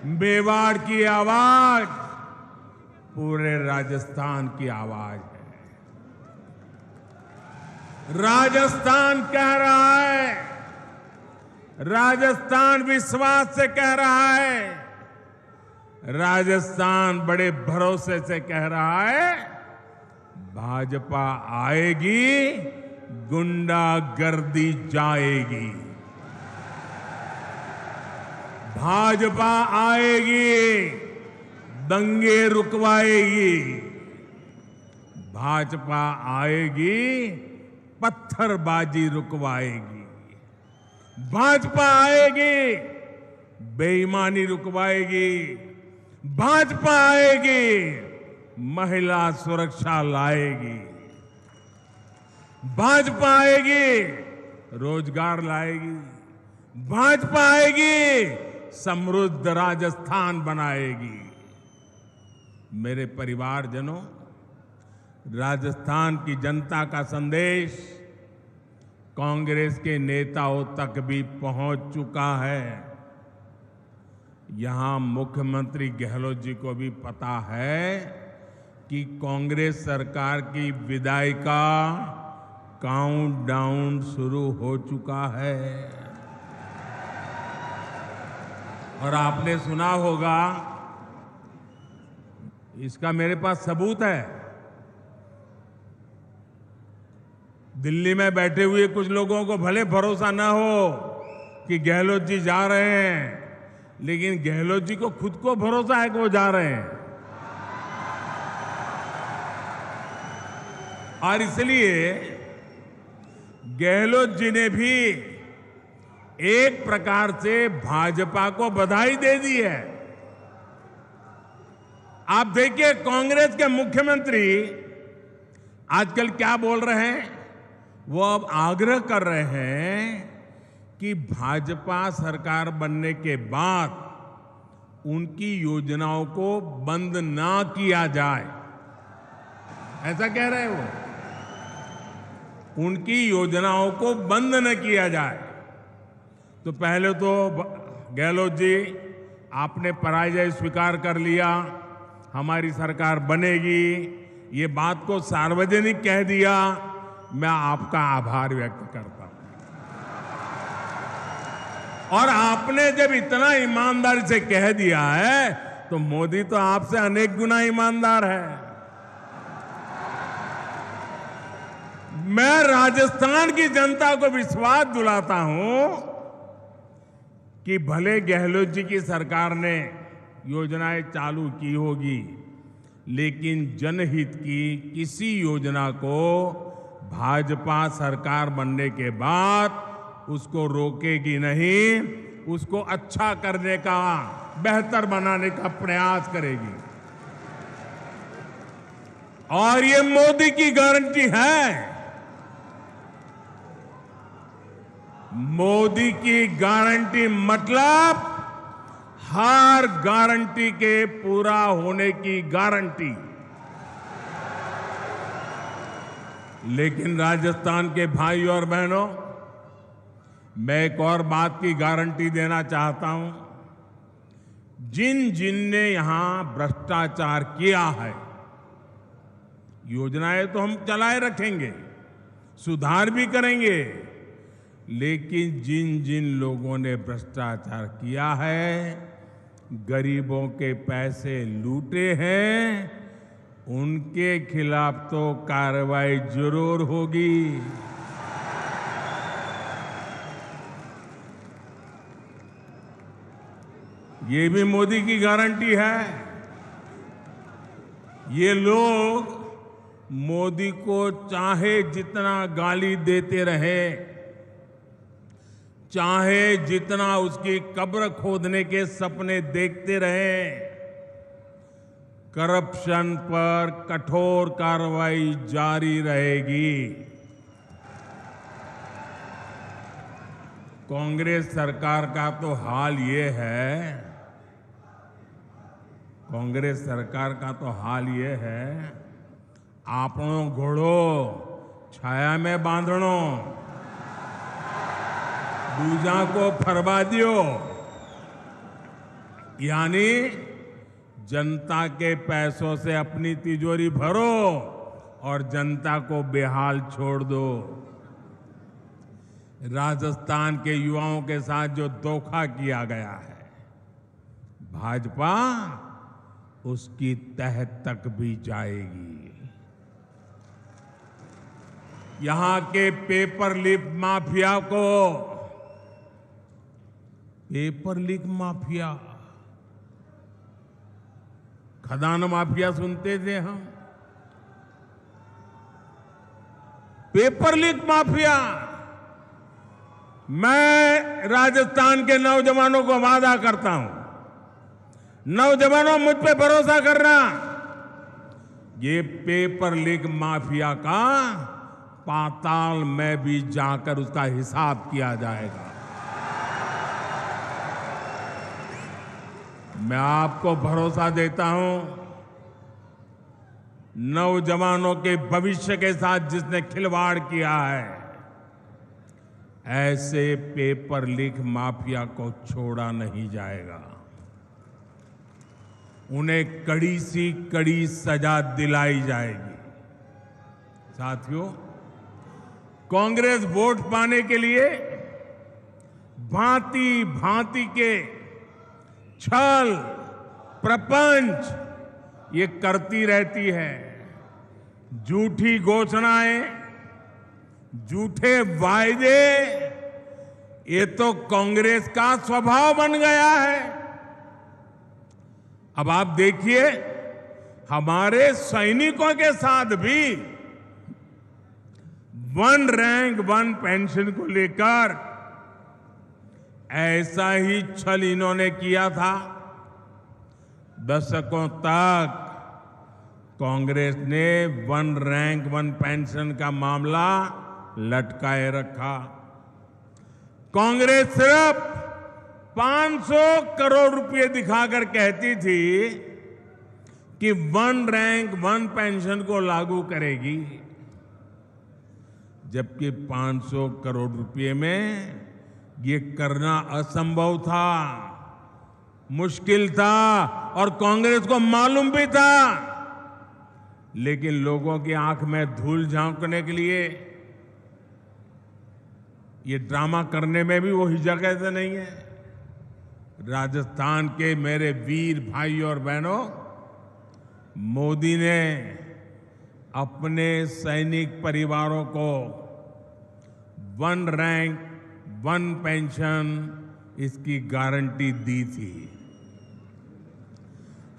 मेवाड़ की आवाज पूरे राजस्थान की आवाज है। राजस्थान कह रहा है, राजस्थान विश्वास से कह रहा है, राजस्थान बड़े भरोसे से कह रहा है, भाजपा आएगी, गुंडागर्दी जाएगी। भाजपा आएगी, दंगे रुकवाएगी। भाजपा आएगी, पत्थरबाजी रुकवाएगी। भाजपा आएगी, बेईमानी रुकवाएगी। भाजपा आएगी, महिला सुरक्षा लाएगी। भाजपा आएगी, रोजगार लाएगी। भाजपा आएगी, समृद्ध राजस्थान बनाएगी। मेरे परिवारजनों, राजस्थान की जनता का संदेश कांग्रेस के नेताओं तक भी पहुंच चुका है। यहां मुख्यमंत्री गहलोत जी को भी पता है कि कांग्रेस सरकार की विदाई का काउंटडाउन शुरू हो चुका है। और आपने सुना होगा, इसका मेरे पास सबूत है। दिल्ली में बैठे हुए कुछ लोगों को भले भरोसा ना हो कि गहलोत जी जा रहे हैं, लेकिन गहलोत जी को खुद को भरोसा है कि वो जा रहे हैं। और इसलिए गहलोत जी ने भी एक प्रकार से भाजपा को बधाई दे दी है। आप देखिए, कांग्रेस के मुख्यमंत्री आजकल क्या बोल रहे हैं? वो अब आग्रह कर रहे हैं कि भाजपा सरकार बनने के बाद उनकी योजनाओं को बंद ना किया जाए। ऐसा कह रहे हैं वो, उनकी योजनाओं को बंद न किया जाए। तो पहले तो गहलोत जी, आपने पराजय स्वीकार कर लिया, हमारी सरकार बनेगी, ये बात को सार्वजनिक कह दिया। मैं आपका आभार व्यक्त करता हूं। और आपने जब इतना ईमानदारी से कह दिया है, तो मोदी तो आपसे अनेक गुना ईमानदार है। मैं राजस्थान की जनता को विश्वास दिलाता हूं कि भले गहलोत जी की सरकार ने योजनाएं चालू की होगी, लेकिन जनहित की किसी योजना को भाजपा सरकार बनने के बाद उसको रोकेगी नहीं, उसको अच्छा करने का, बेहतर बनाने का प्रयास करेगी। और ये मोदी की गारंटी है। मोदी की गारंटी मतलब हर गारंटी के पूरा होने की गारंटी। लेकिन राजस्थान के भाई और बहनों, मैं एक और बात की गारंटी देना चाहता हूं। जिन जिन ने यहां भ्रष्टाचार किया है, योजनाएं तो हम चलाए रखेंगे, सुधार भी करेंगे, लेकिन जिन जिन लोगों ने भ्रष्टाचार किया है, गरीबों के पैसे लूटे हैं, उनके खिलाफ तो कार्रवाई जरूर होगी। ये भी मोदी की गारंटी है। ये लोग मोदी को चाहे जितना गाली देते रहे, चाहे जितना उसकी कब्र खोदने के सपने देखते रहे, करप्शन पर कठोर कार्रवाई जारी रहेगी। कांग्रेस सरकार का तो हाल ये है, कांग्रेस सरकार का तो हाल ये है, आपनो घोड़ो छाया में बांधणो, दूजा को फरवा दियो। यानी जनता के पैसों से अपनी तिजोरी भरो और जनता को बेहाल छोड़ दो। राजस्थान के युवाओं के साथ जो धोखा किया गया है, भाजपा उसकी तह तक भी जाएगी। यहां के पेपर लीक माफिया को, पेपर लीक माफिया, खदान माफिया सुनते थे हम, पेपर लीक माफिया। मैं राजस्थान के नौजवानों को वादा करता हूं, नौजवानों मुझ पे भरोसा करना, ये पेपर लीक माफिया का पाताल में भी जाकर उसका हिसाब किया जाएगा। मैं आपको भरोसा देता हूं, नौजवानों के भविष्य के साथ जिसने खिलवाड़ किया है, ऐसे पेपर लीक माफिया को छोड़ा नहीं जाएगा। उन्हें कड़ी सी कड़ी सजा दिलाई जाएगी। साथियों, कांग्रेस वोट पाने के लिए भांति भांति के छल प्रपंच ये करती रहती है। झूठी घोषणाएं, झूठे वायदे, ये तो कांग्रेस का स्वभाव बन गया है। अब आप देखिए, हमारे सैनिकों के साथ भी वन रैंक वन पेंशन को लेकर ऐसा ही छल इन्होंने किया था। दशकों तक कांग्रेस ने वन रैंक वन पेंशन का मामला लटकाए रखा। कांग्रेस सिर्फ 500 करोड़ रुपए दिखाकर कहती थी कि वन रैंक वन पेंशन को लागू करेगी, जबकि 500 करोड़ रुपए में ये करना असंभव था, मुश्किल था और कांग्रेस को मालूम भी था। लेकिन लोगों की आंख में धूल झांकने के लिए ये ड्रामा करने में भी वो हिचक से नहीं है। राजस्थान के मेरे वीर भाई और बहनों, मोदी ने अपने सैनिक परिवारों को वन रैंक वन पेंशन इसकी गारंटी दी थी।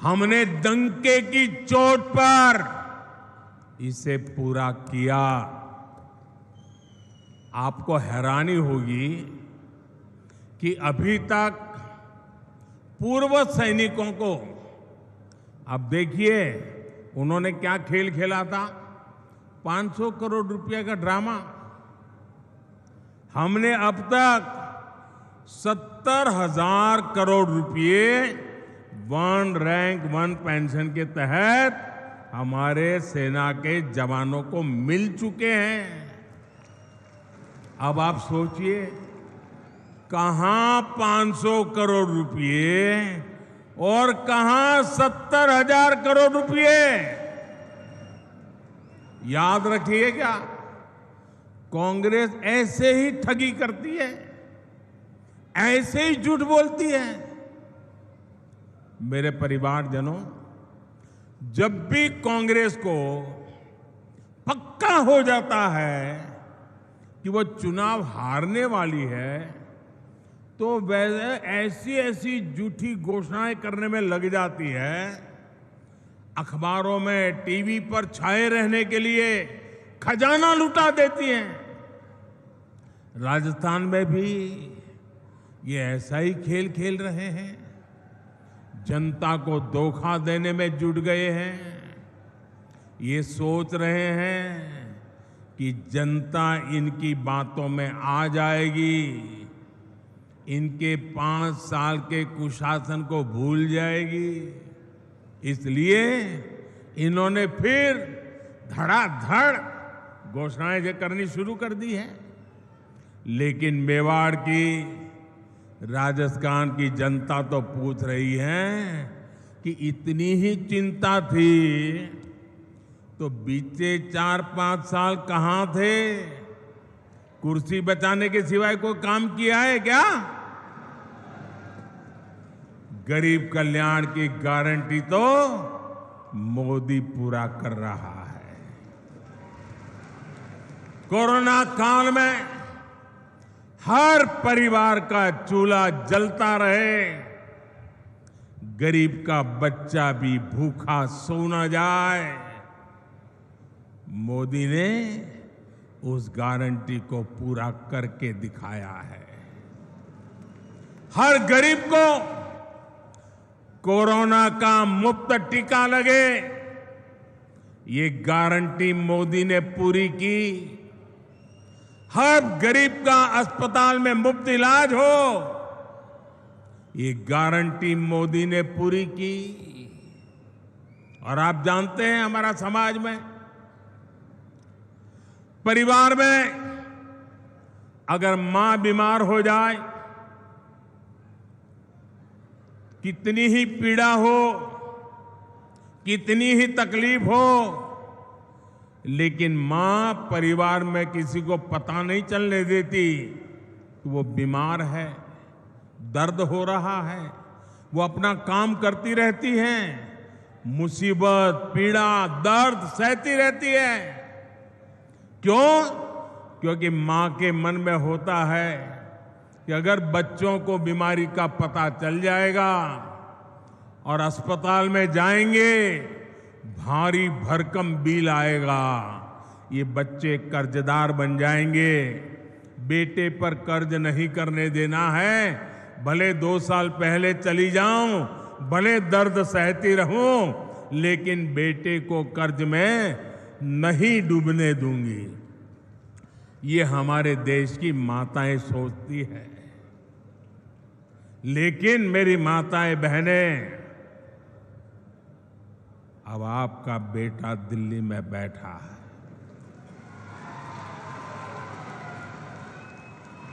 हमने डंके की चोट पर इसे पूरा किया। आपको हैरानी होगी कि अभी तक पूर्व सैनिकों को, अब देखिए उन्होंने क्या खेल खेला था, 500 करोड़ रुपए का ड्रामा। हमने अब तक 70,000 करोड़ रुपए वन रैंक वन पेंशन के तहत हमारे सेना के जवानों को मिल चुके हैं। अब आप सोचिए, कहां 500 करोड़ रुपए और कहां 70,000 करोड़ रुपए। याद रखिएगा, कांग्रेस ऐसे ही ठगी करती है, ऐसे ही झूठ बोलती है। मेरे परिवारजनों, जब भी कांग्रेस को पक्का हो जाता है कि वो चुनाव हारने वाली है, तो वैसे ऐसी ऐसी झूठी घोषणाएं करने में लग जाती है, अखबारों में टीवी पर छाए रहने के लिए खजाना लुटा देती हैं। राजस्थान में भी ये ऐसा ही खेल खेल रहे हैं, जनता को धोखा देने में जुट गए हैं। ये सोच रहे हैं कि जनता इनकी बातों में आ जाएगी इनके 5 साल के कुशासन को भूल जाएगी। इसलिए इन्होंने फिर धड़ाधड़ घोषणाएं करनी शुरू कर दी है। लेकिन मेवाड़ की, राजस्थान की जनता तो पूछ रही है कि इतनी ही चिंता थी तो बीते 4-5 साल कहां थे? कुर्सी बचाने के सिवाय कोई काम किया है क्या? गरीब कल्याण की गारंटी तो मोदी पूरा कर रहा है। कोरोना काल में हर परिवार का चूल्हा जलता रहे, गरीब का बच्चा भी भूखा सो न जाए, मोदी ने उस गारंटी को पूरा करके दिखाया है। हर गरीब को कोरोना का मुफ्त टीका लगे, ये गारंटी मोदी ने पूरी की। हर गरीब का अस्पताल में मुफ्त इलाज हो, ये गारंटी मोदी ने पूरी की। और आप जानते हैं हमारा समाज में, परिवार में अगर मां बीमार हो जाए, कितनी ही पीड़ा हो, कितनी ही तकलीफ हो, लेकिन मां परिवार में किसी को पता नहीं चलने देती कि वो बीमार है, दर्द हो रहा है। वो अपना काम करती रहती हैं, मुसीबत, पीड़ा, दर्द सहती रहती है। क्यों? क्योंकि मां के मन में होता है कि अगर बच्चों को बीमारी का पता चल जाएगा और अस्पताल में जाएंगे, भारी भरकम बिल आएगा, ये बच्चे कर्जदार बन जाएंगे। बेटे पर कर्ज नहीं करने देना है, भले 2 साल पहले चली जाऊं, भले दर्द सहती रहूं, लेकिन बेटे को कर्ज में नहीं डूबने दूंगी। ये हमारे देश की माताएं सोचती है। लेकिन मेरी माताएं बहनें, अब आपका बेटा दिल्ली में बैठा है,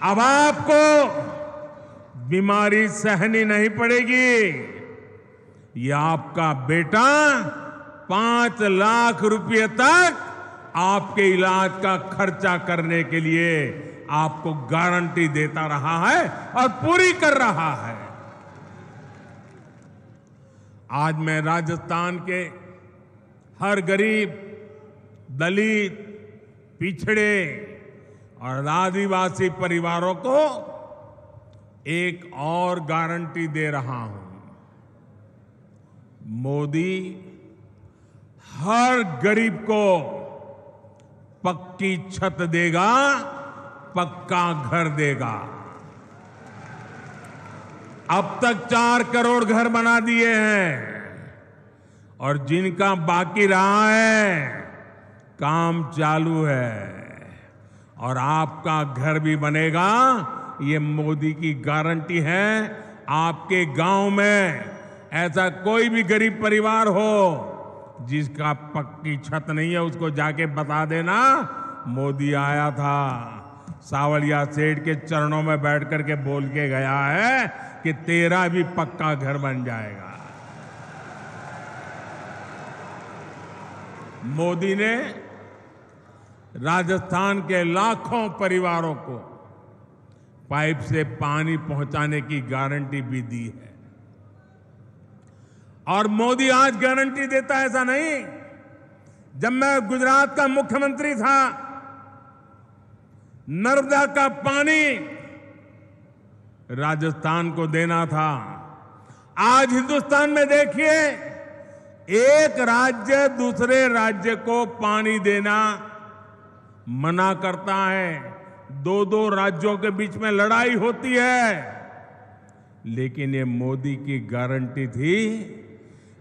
अब आपको बीमारी सहनी नहीं पड़ेगी। ये आपका बेटा 5 लाख रुपए तक आपके इलाज का खर्चा करने के लिए आपको गारंटी देता रहा है और पूरी कर रहा है। आज मैं राजस्थान के हर गरीब, दलित, पिछड़े और आदिवासी परिवारों को एक और गारंटी दे रहा हूं। मोदी हर गरीब को पक्की छत देगा, पक्का घर देगा। अब तक 4 करोड़ घर बना दिए हैं और जिनका बाकी रहा है, काम चालू है। और आपका घर भी बनेगा, ये मोदी की गारंटी है। आपके गांव में ऐसा कोई भी गरीब परिवार हो जिसका पक्की छत नहीं है, उसको जाके बता देना मोदी आया था, सावलिया सेठ के चरणों में बैठ करके बोल के गया है कि तेरा भी पक्का घर बन जाएगा। मोदी ने राजस्थान के लाखों परिवारों को पाइप से पानी पहुंचाने की गारंटी भी दी है। और मोदी आज गारंटी देता है ऐसा नहीं। जब मैं गुजरात का मुख्यमंत्री था, नर्मदा का पानी राजस्थान को देना था। आज हिंदुस्तान में देखिए, एक राज्य दूसरे राज्य को पानी देना मना करता है, 2-2 राज्यों के बीच में लड़ाई होती है। लेकिन ये मोदी की गारंटी थी,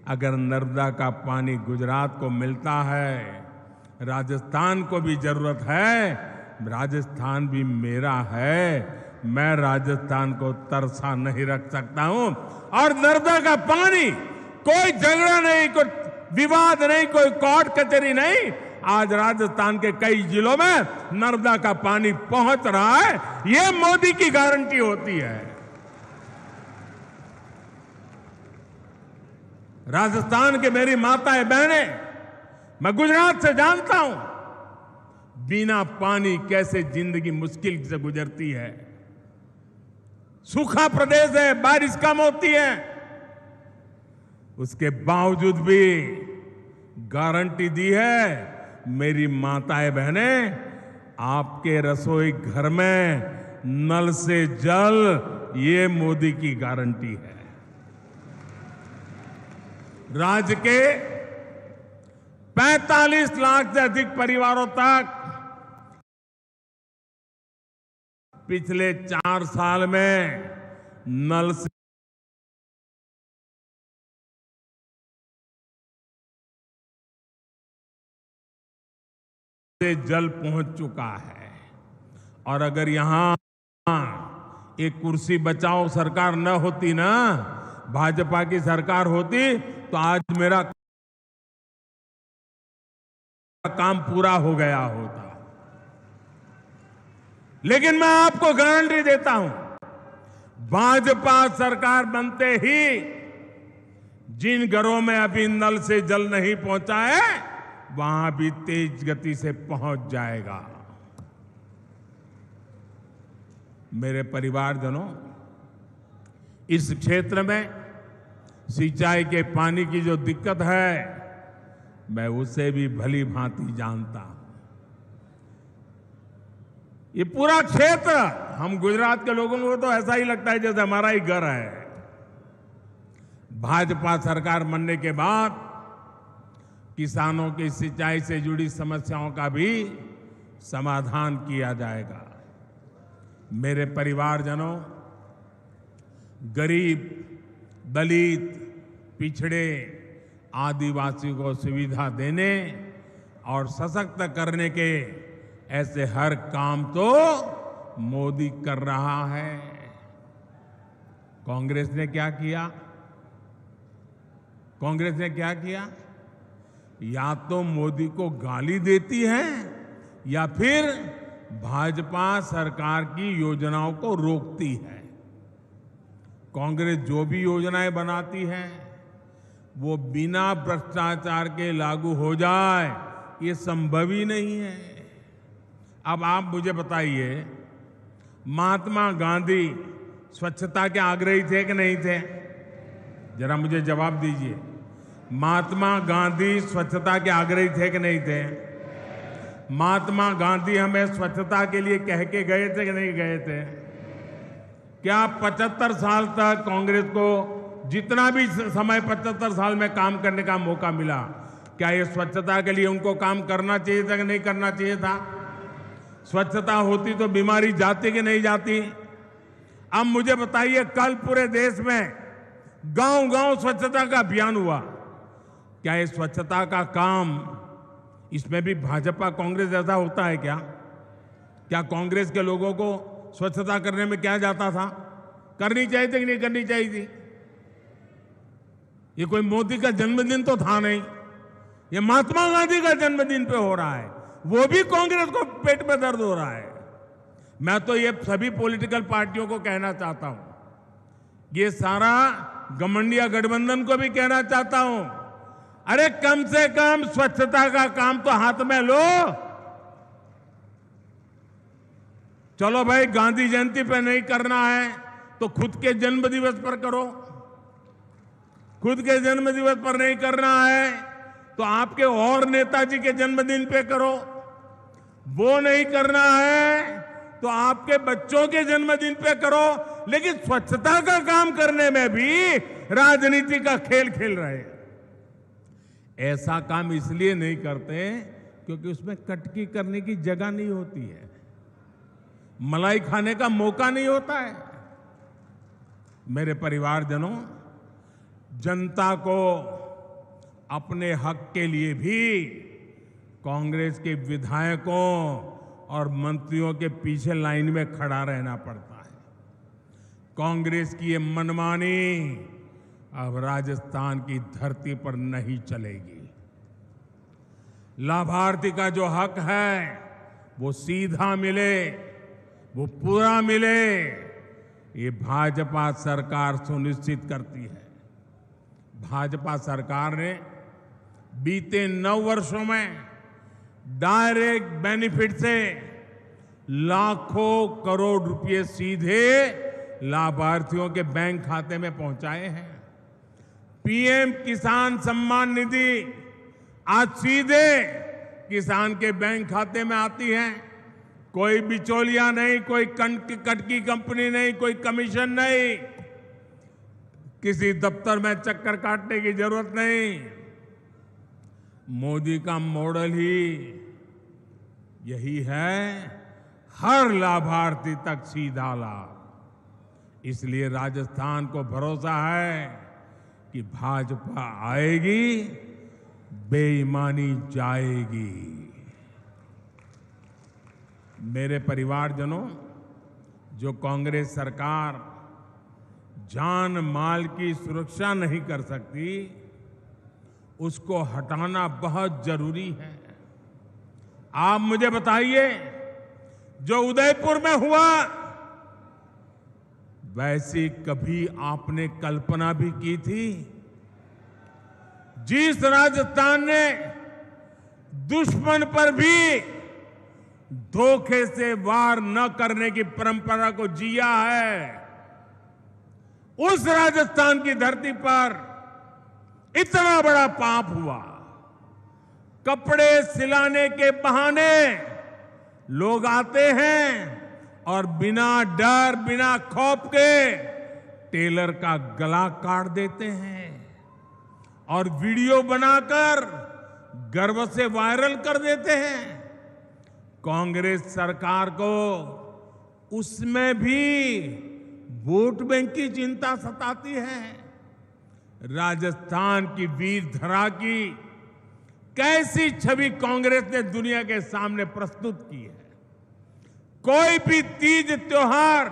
अगर नर्मदा का पानी गुजरात को मिलता है, राजस्थान को भी जरूरत है, राजस्थान भी मेरा है, मैं राजस्थान को तरसा नहीं रख सकता हूं। और नर्मदा का पानी, कोई झगड़ा नहीं, कोई विवाद नहीं, कोई कोर्ट कचहरी नहीं, आज राजस्थान के कई जिलों में नर्मदा का पानी पहुंच रहा है। ये मोदी की गारंटी होती है। राजस्थान के मेरी माताएं बहनें, मैं गुजरात से जानता हूं बिना पानी कैसे जिंदगी मुश्किल से गुजरती है। सूखा प्रदेश है, बारिश कम होती है, उसके बावजूद भी गारंटी दी है मेरी माताएं बहनें, आपके रसोई घर में नल से जल, ये मोदी की गारंटी है। राज्य के 45 लाख से अधिक परिवारों तक पिछले 4 साल में नल से जल पहुंच चुका है। और अगर यहां एक कुर्सी बचाओ सरकार न होती ना, भाजपा की सरकार होती, तो आज मेरा काम पूरा हो गया होता। लेकिन मैं आपको गारंटी देता हूं, भाजपा सरकार बनते ही जिन घरों में अभी नल से जल नहीं पहुंचा है, वहां भी तेज गति से पहुंच जाएगा। मेरे परिवारजनों, इस क्षेत्र में सिंचाई के पानी की जो दिक्कत है, मैं उसे भी भली भांति जानता हूं। ये पूरा क्षेत्र, हम गुजरात के लोगों को तो ऐसा ही लगता है जैसे हमारा ही घर है। भाजपा सरकार बनने के बाद किसानों की सिंचाई से जुड़ी समस्याओं का भी समाधान किया जाएगा। मेरे परिवारजनों, गरीब, दलित, पिछड़े, आदिवासी को सुविधा देने और सशक्त करने के ऐसे हर काम तो मोदी कर रहा है। कांग्रेस ने क्या किया? कांग्रेस ने क्या किया? या तो मोदी को गाली देती है या फिर भाजपा सरकार की योजनाओं को रोकती है। कांग्रेस जो भी योजनाएं बनाती है वो बिना भ्रष्टाचार के लागू हो जाए, ये संभव ही नहीं है। अब आप मुझे बताइए, महात्मा गांधी स्वच्छता के आग्रही थे कि नहीं थे? जरा मुझे जवाब दीजिए। महात्मा गांधी स्वच्छता के आग्रही थे कि नहीं थे? महात्मा गांधी हमें स्वच्छता के लिए कह के गए थे कि नहीं गए थे? क्या 75 साल तक कांग्रेस को जितना भी समय 75 साल में काम करने का मौका मिला, क्या ये स्वच्छता के लिए उनको काम करना चाहिए था कि नहीं करना चाहिए था? स्वच्छता होती तो बीमारी जाती कि नहीं जाती? अब मुझे बताइए, कल पूरे देश में गांव-गांव स्वच्छता का अभियान हुआ, क्या ये स्वच्छता का काम, इसमें भी भाजपा कांग्रेस जैसा होता है क्या? क्या कांग्रेस के लोगों को स्वच्छता करने में क्या जाता था? करनी चाहिए थी कि नहीं करनी चाहिए थी? ये कोई मोदी का जन्मदिन तो था नहीं, ये महात्मा गांधी का जन्मदिन पे हो रहा है, वो भी कांग्रेस को पेट में दर्द हो रहा है। मैं तो ये सभी पॉलिटिकल पार्टियों को कहना चाहता हूं, ये सारा गठबंधन गठबंधन को भी कहना चाहता हूं, अरे कम से कम स्वच्छता का काम तो हाथ में लो। चलो भाई, गांधी जयंती पे नहीं करना है तो खुद के जन्म दिवस पर करो। खुद के जन्म दिवस पर नहीं करना है तो आपके और नेताजी के जन्मदिन पे करो। वो नहीं करना है तो आपके बच्चों के जन्मदिन पे करो। लेकिन स्वच्छता का काम करने में भी राजनीति का खेल खेल रहे हैं। ऐसा काम इसलिए नहीं करते क्योंकि उसमें कटकी करने की जगह नहीं होती है, मलाई खाने का मौका नहीं होता है। मेरे परिवारजनों, जनता को अपने हक के लिए भी कांग्रेस के विधायकों और मंत्रियों के पीछे लाइन में खड़ा रहना पड़ता है। कांग्रेस की ये मनमानी अब राजस्थान की धरती पर नहीं चलेगी। लाभार्थी का जो हक है वो सीधा मिले, वो पूरा मिले, ये भाजपा सरकार सुनिश्चित करती है। भाजपा सरकार ने बीते 9 वर्षों में डायरेक्ट बेनिफिट से लाखों करोड़ रुपए सीधे लाभार्थियों के बैंक खाते में पहुंचाए हैं। पीएम किसान सम्मान निधि आज सीधे किसान के बैंक खाते में आती है। कोई बिचौलिया नहीं, कोई कटकी कंपनी नहीं, कोई कमीशन नहीं, किसी दफ्तर में चक्कर काटने की जरूरत नहीं। मोदी का मॉडल ही यही है, हर लाभार्थी तक सीधा लाभ। इसलिए राजस्थान को भरोसा है कि भाजपा आएगी, बेईमानी जाएगी। मेरे परिवारजनों, जो कांग्रेस सरकार जान माल की सुरक्षा नहीं कर सकती, उसको हटाना बहुत जरूरी है। आप मुझे बताइए, जो उदयपुर में हुआ, वैसी कभी आपने कल्पना भी की थी? जिस राजस्थान ने दुश्मन पर भी धोखे से वार न करने की परंपरा को जिया है, उस राजस्थान की धरती पर इतना बड़ा पाप हुआ। कपड़े सिलाने के बहाने लोग आते हैं और बिना डर, बिना खौफ के टेलर का गला काट देते हैं और वीडियो बनाकर गर्व से वायरल कर देते हैं। कांग्रेस सरकार को उसमें भी वोट बैंक की चिंता सताती है। राजस्थान की वीर धरा की कैसी छवि कांग्रेस ने दुनिया के सामने प्रस्तुत की है। कोई भी तीज त्योहार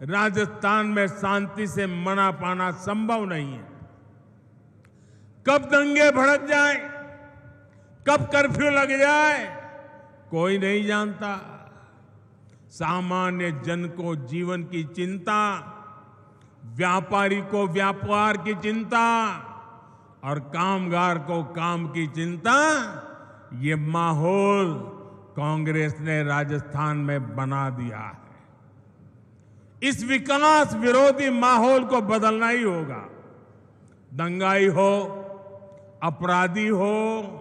राजस्थान में शांति से मना पाना संभव नहीं है। कब दंगे भड़क जाए, कब कर्फ्यू लग जाए, कोई नहीं जानता। सामान्य जन को जीवन की चिंता, व्यापारी को व्यापार की चिंता और कामगार को काम की चिंता, ये माहौल कांग्रेस ने राजस्थान में बना दिया है। इस विकास विरोधी माहौल को बदलना ही होगा। दंगाई हो, अपराधी हो,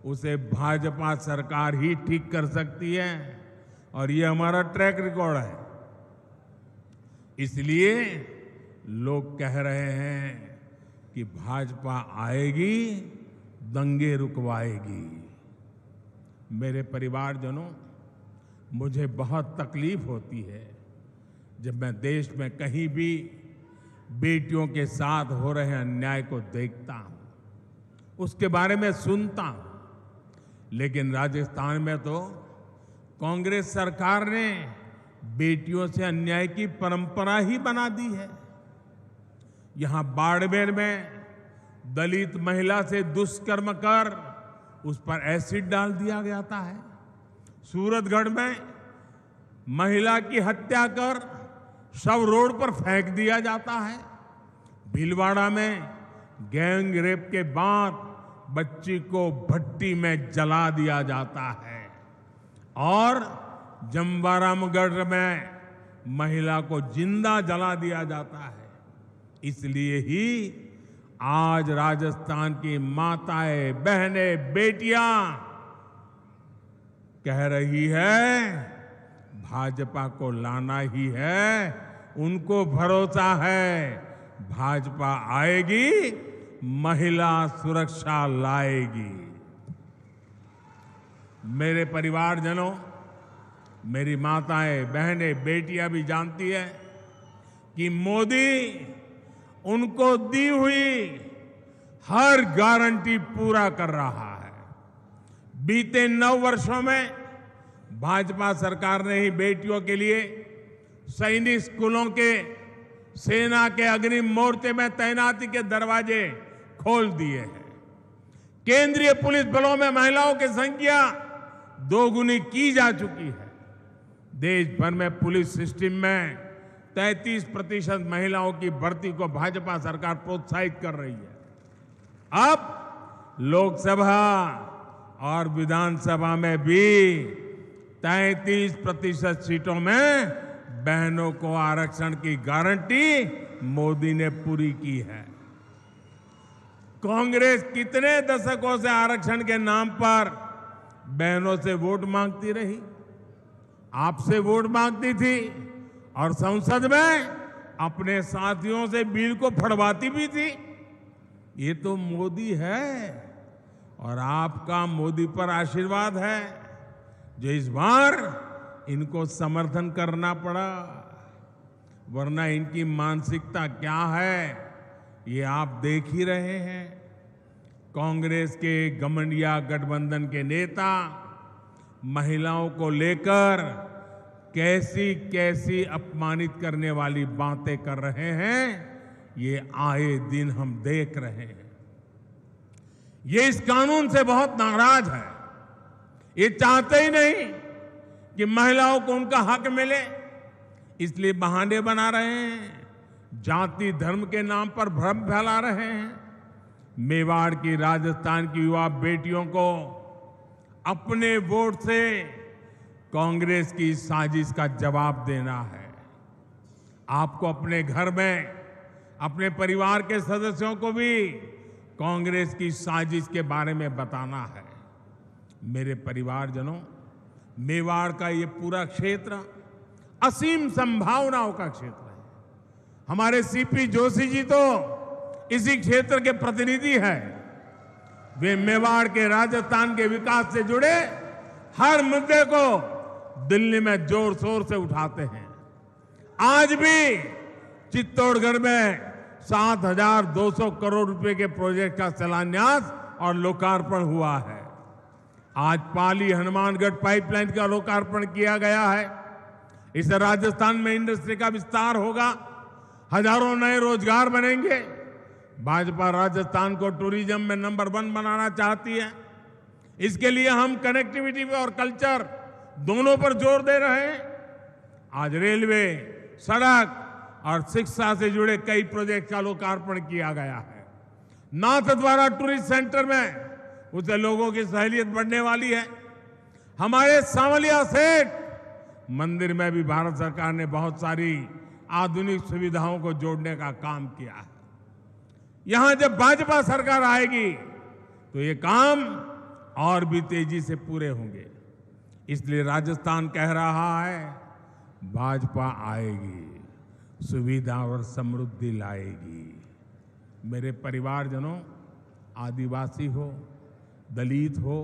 उसे भाजपा सरकार ही ठीक कर सकती है और ये हमारा ट्रैक रिकॉर्ड है। इसलिए लोग कह रहे हैं कि भाजपा आएगी, दंगे रुकवाएगी। मेरे परिवारजनों, मुझे बहुत तकलीफ होती है जब मैं देश में कहीं भी बेटियों के साथ हो रहे अन्याय को देखता हूं, उसके बारे में सुनता हूं। लेकिन राजस्थान में तो कांग्रेस सरकार ने बेटियों से अन्याय की परंपरा ही बना दी है। यहां बाड़मेर में दलित महिला से दुष्कर्म कर उस पर एसिड डाल दिया जाता है। सूरतगढ़ में महिला की हत्या कर शव रोड पर फेंक दिया जाता है। भीलवाड़ा में गैंग रेप के बाद बच्ची को भट्टी में जला दिया जाता है और जमवारामगढ़ में महिला को जिंदा जला दिया जाता है। इसलिए ही आज राजस्थान की माताएं, बहनें, बेटियां कह रही है भाजपा को लाना ही है। उनको भरोसा है भाजपा आएगी, महिला सुरक्षा लाएगी। मेरे परिवारजनों, मेरी माताएं, बहनें, बेटियां भी जानती है कि मोदी उनको दी हुई हर गारंटी पूरा कर रहा है। बीते 9 वर्षों में भाजपा सरकार ने ही बेटियों के लिए सैनिक स्कूलों के, सेना के अग्रिम मोर्चे में तैनाती के दरवाजे खोल दिए हैं। केंद्रीय पुलिस बलों में महिलाओं की संख्या दोगुनी की जा चुकी है। देश भर में पुलिस सिस्टम में 33% महिलाओं की भर्ती को भाजपा सरकार प्रोत्साहित कर रही है। अब लोकसभा और विधानसभा में भी 33% सीटों में बहनों को आरक्षण की गारंटी मोदी ने पूरी की है। कांग्रेस कितने दशकों से आरक्षण के नाम पर बहनों से वोट मांगती रही, आपसे वोट मांगती थी और संसद में अपने साथियों से बिल को फड़वाती भी थी। ये तो मोदी है और आपका मोदी पर आशीर्वाद है जो इस बार इनको समर्थन करना पड़ा, वरना इनकी मानसिकता क्या है ये आप देख ही रहे हैं। कांग्रेस के गठबंधन गठबंधन के नेता महिलाओं को लेकर कैसी कैसी अपमानित करने वाली बातें कर रहे हैं, ये आए दिन हम देख रहे हैं। ये इस कानून से बहुत नाराज है। ये चाहते ही नहीं कि महिलाओं को उनका हक मिले, इसलिए बहाने बना रहे हैं, जाति धर्म के नाम पर भ्रम फैला रहे हैं। मेवाड़ की, राजस्थान की युवा बेटियों को अपने वोट से कांग्रेस की साजिश का जवाब देना है। आपको अपने घर में अपने परिवार के सदस्यों को भी कांग्रेस की साजिश के बारे में बताना है। मेरे परिवारजनों, मेवाड़ का ये पूरा क्षेत्र असीम संभावनाओं का क्षेत्र है। हमारे सीपी जोशी जी तो इसी क्षेत्र के प्रतिनिधि हैं। वे मेवाड़ के, राजस्थान के विकास से जुड़े हर मुद्दे को दिल्ली में जोर शोर से उठाते हैं। आज भी चित्तौड़गढ़ में 7,200 करोड़ रुपए के प्रोजेक्ट का शिलान्यास और लोकार्पण हुआ है। आज पाली हनुमानगढ़ पाइपलाइन का लोकार्पण किया गया है। इससे राजस्थान में इंडस्ट्री का विस्तार होगा, हजारों नए रोजगार बनेंगे। भाजपा राजस्थान को टूरिज्म में नंबर 1 बनाना चाहती है। इसके लिए हम कनेक्टिविटी और कल्चर दोनों पर जोर दे रहे हैं। आज रेलवे, सड़क और शिक्षा से जुड़े कई प्रोजेक्ट का लोकार्पण किया गया है। नाथद्वारा टूरिस्ट सेंटर में उससे लोगों की सहूलियत बढ़ने वाली है। हमारे सांवलिया सेठ मंदिर में भी भारत सरकार ने बहुत सारी आधुनिक सुविधाओं को जोड़ने का काम किया है। यहां जब भाजपा सरकार आएगी तो ये काम और भी तेजी से पूरे होंगे। इसलिए राजस्थान कह रहा है, भाजपा आएगी, सुविधा और समृद्धि लाएगी। मेरे परिवारजनों, आदिवासी हो, दलित हो,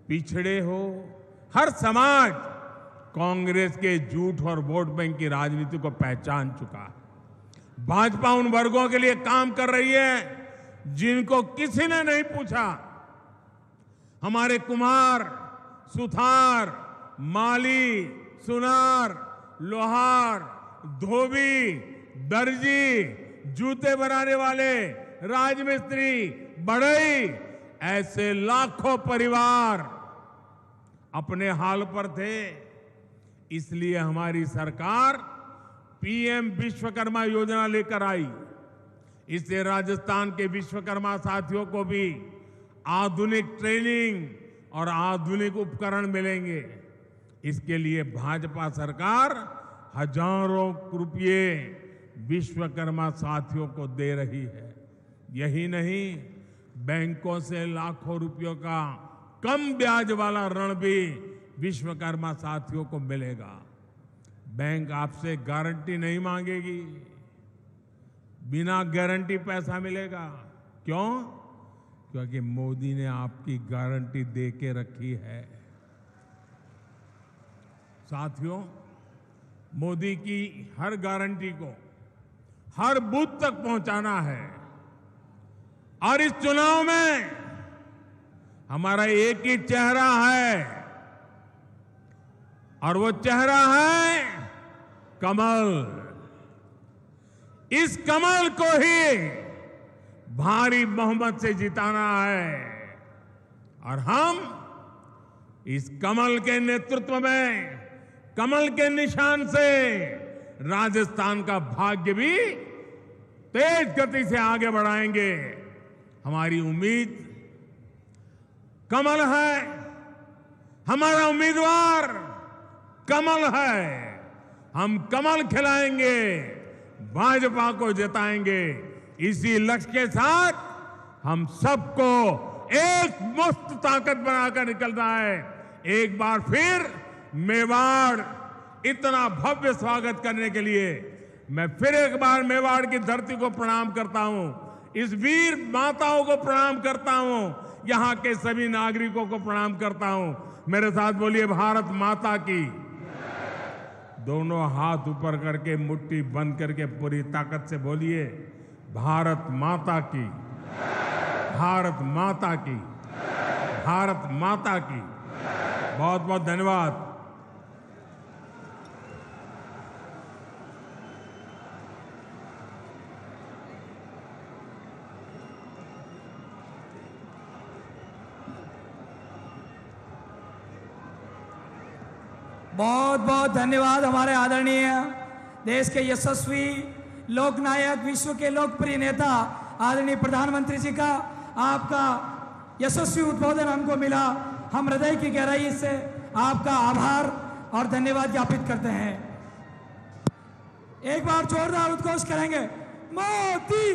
पिछड़े हो, हर समाज कांग्रेस के झूठ और वोट बैंक की राजनीति को पहचान चुका है। भाजपा उन वर्गों के लिए काम कर रही है जिनको किसी ने नहीं पूछा। हमारे कुम्हार, सुथार, माली, सुनार, लोहार, धोबी, दर्जी, जूते बनाने वाले, राजमिस्त्री, बढ़ई, ऐसे लाखों परिवार अपने हाल पर थे। इसलिए हमारी सरकार पीएम विश्वकर्मा योजना लेकर आई। इससे राजस्थान के विश्वकर्मा साथियों को भी आधुनिक ट्रेनिंग और आधुनिक उपकरण मिलेंगे। इसके लिए भाजपा सरकार हजारों रुपये विश्वकर्मा साथियों को दे रही है। यही नहीं, बैंकों से लाखों रुपयों का कम ब्याज वाला ऋण भी विश्वकर्मा साथियों को मिलेगा। बैंक आपसे गारंटी नहीं मांगेगी, बिना गारंटी पैसा मिलेगा। क्यों? क्योंकि मोदी ने आपकी गारंटी दे के रखी है। साथियों, मोदी की हर गारंटी को हर बूथ तक पहुंचाना है। और इस चुनाव में हमारा एक ही चेहरा है, और वो चेहरा है कमल। इस कमल को ही भारी बहुमत से जिताना है और हम इस कमल के नेतृत्व में, कमल के निशान से राजस्थान का भाग्य भी तेज गति से आगे बढ़ाएंगे। हमारी उम्मीद कमल है, हमारा उम्मीदवार कमल है। हम कमल खिलाएंगे, भाजपा को जिताएंगे। इसी लक्ष्य के साथ हम सबको एक मुक्त ताकत बनाकर निकलना है। एक बार फिर मेवाड़ इतना भव्य स्वागत करने के लिए मैं फिर एक बार मेवाड़ की धरती को प्रणाम करता हूं, इस वीर माताओं को प्रणाम करता हूं, यहां के सभी नागरिकों को प्रणाम करता हूं। मेरे साथ बोलिए भारत माता की। दोनों हाथ ऊपर करके मुट्ठी बंद करके पूरी ताकत से बोलिए भारत माता की, भारत माता की, भारत माता की। बहुत बहुत धन्यवाद। बहुत बहुत धन्यवाद हमारे आदरणीय देश के यशस्वी लोकनायक, विश्व के लोकप्रिय नेता आदरणीय प्रधानमंत्री जी का। आपका यशस्वी उद्बोधन हमको मिला, हम हृदय की गहराई से आपका आभार और धन्यवाद ज्ञापित करते हैं। एक बार जोरदार उद्घोष करेंगे मोदी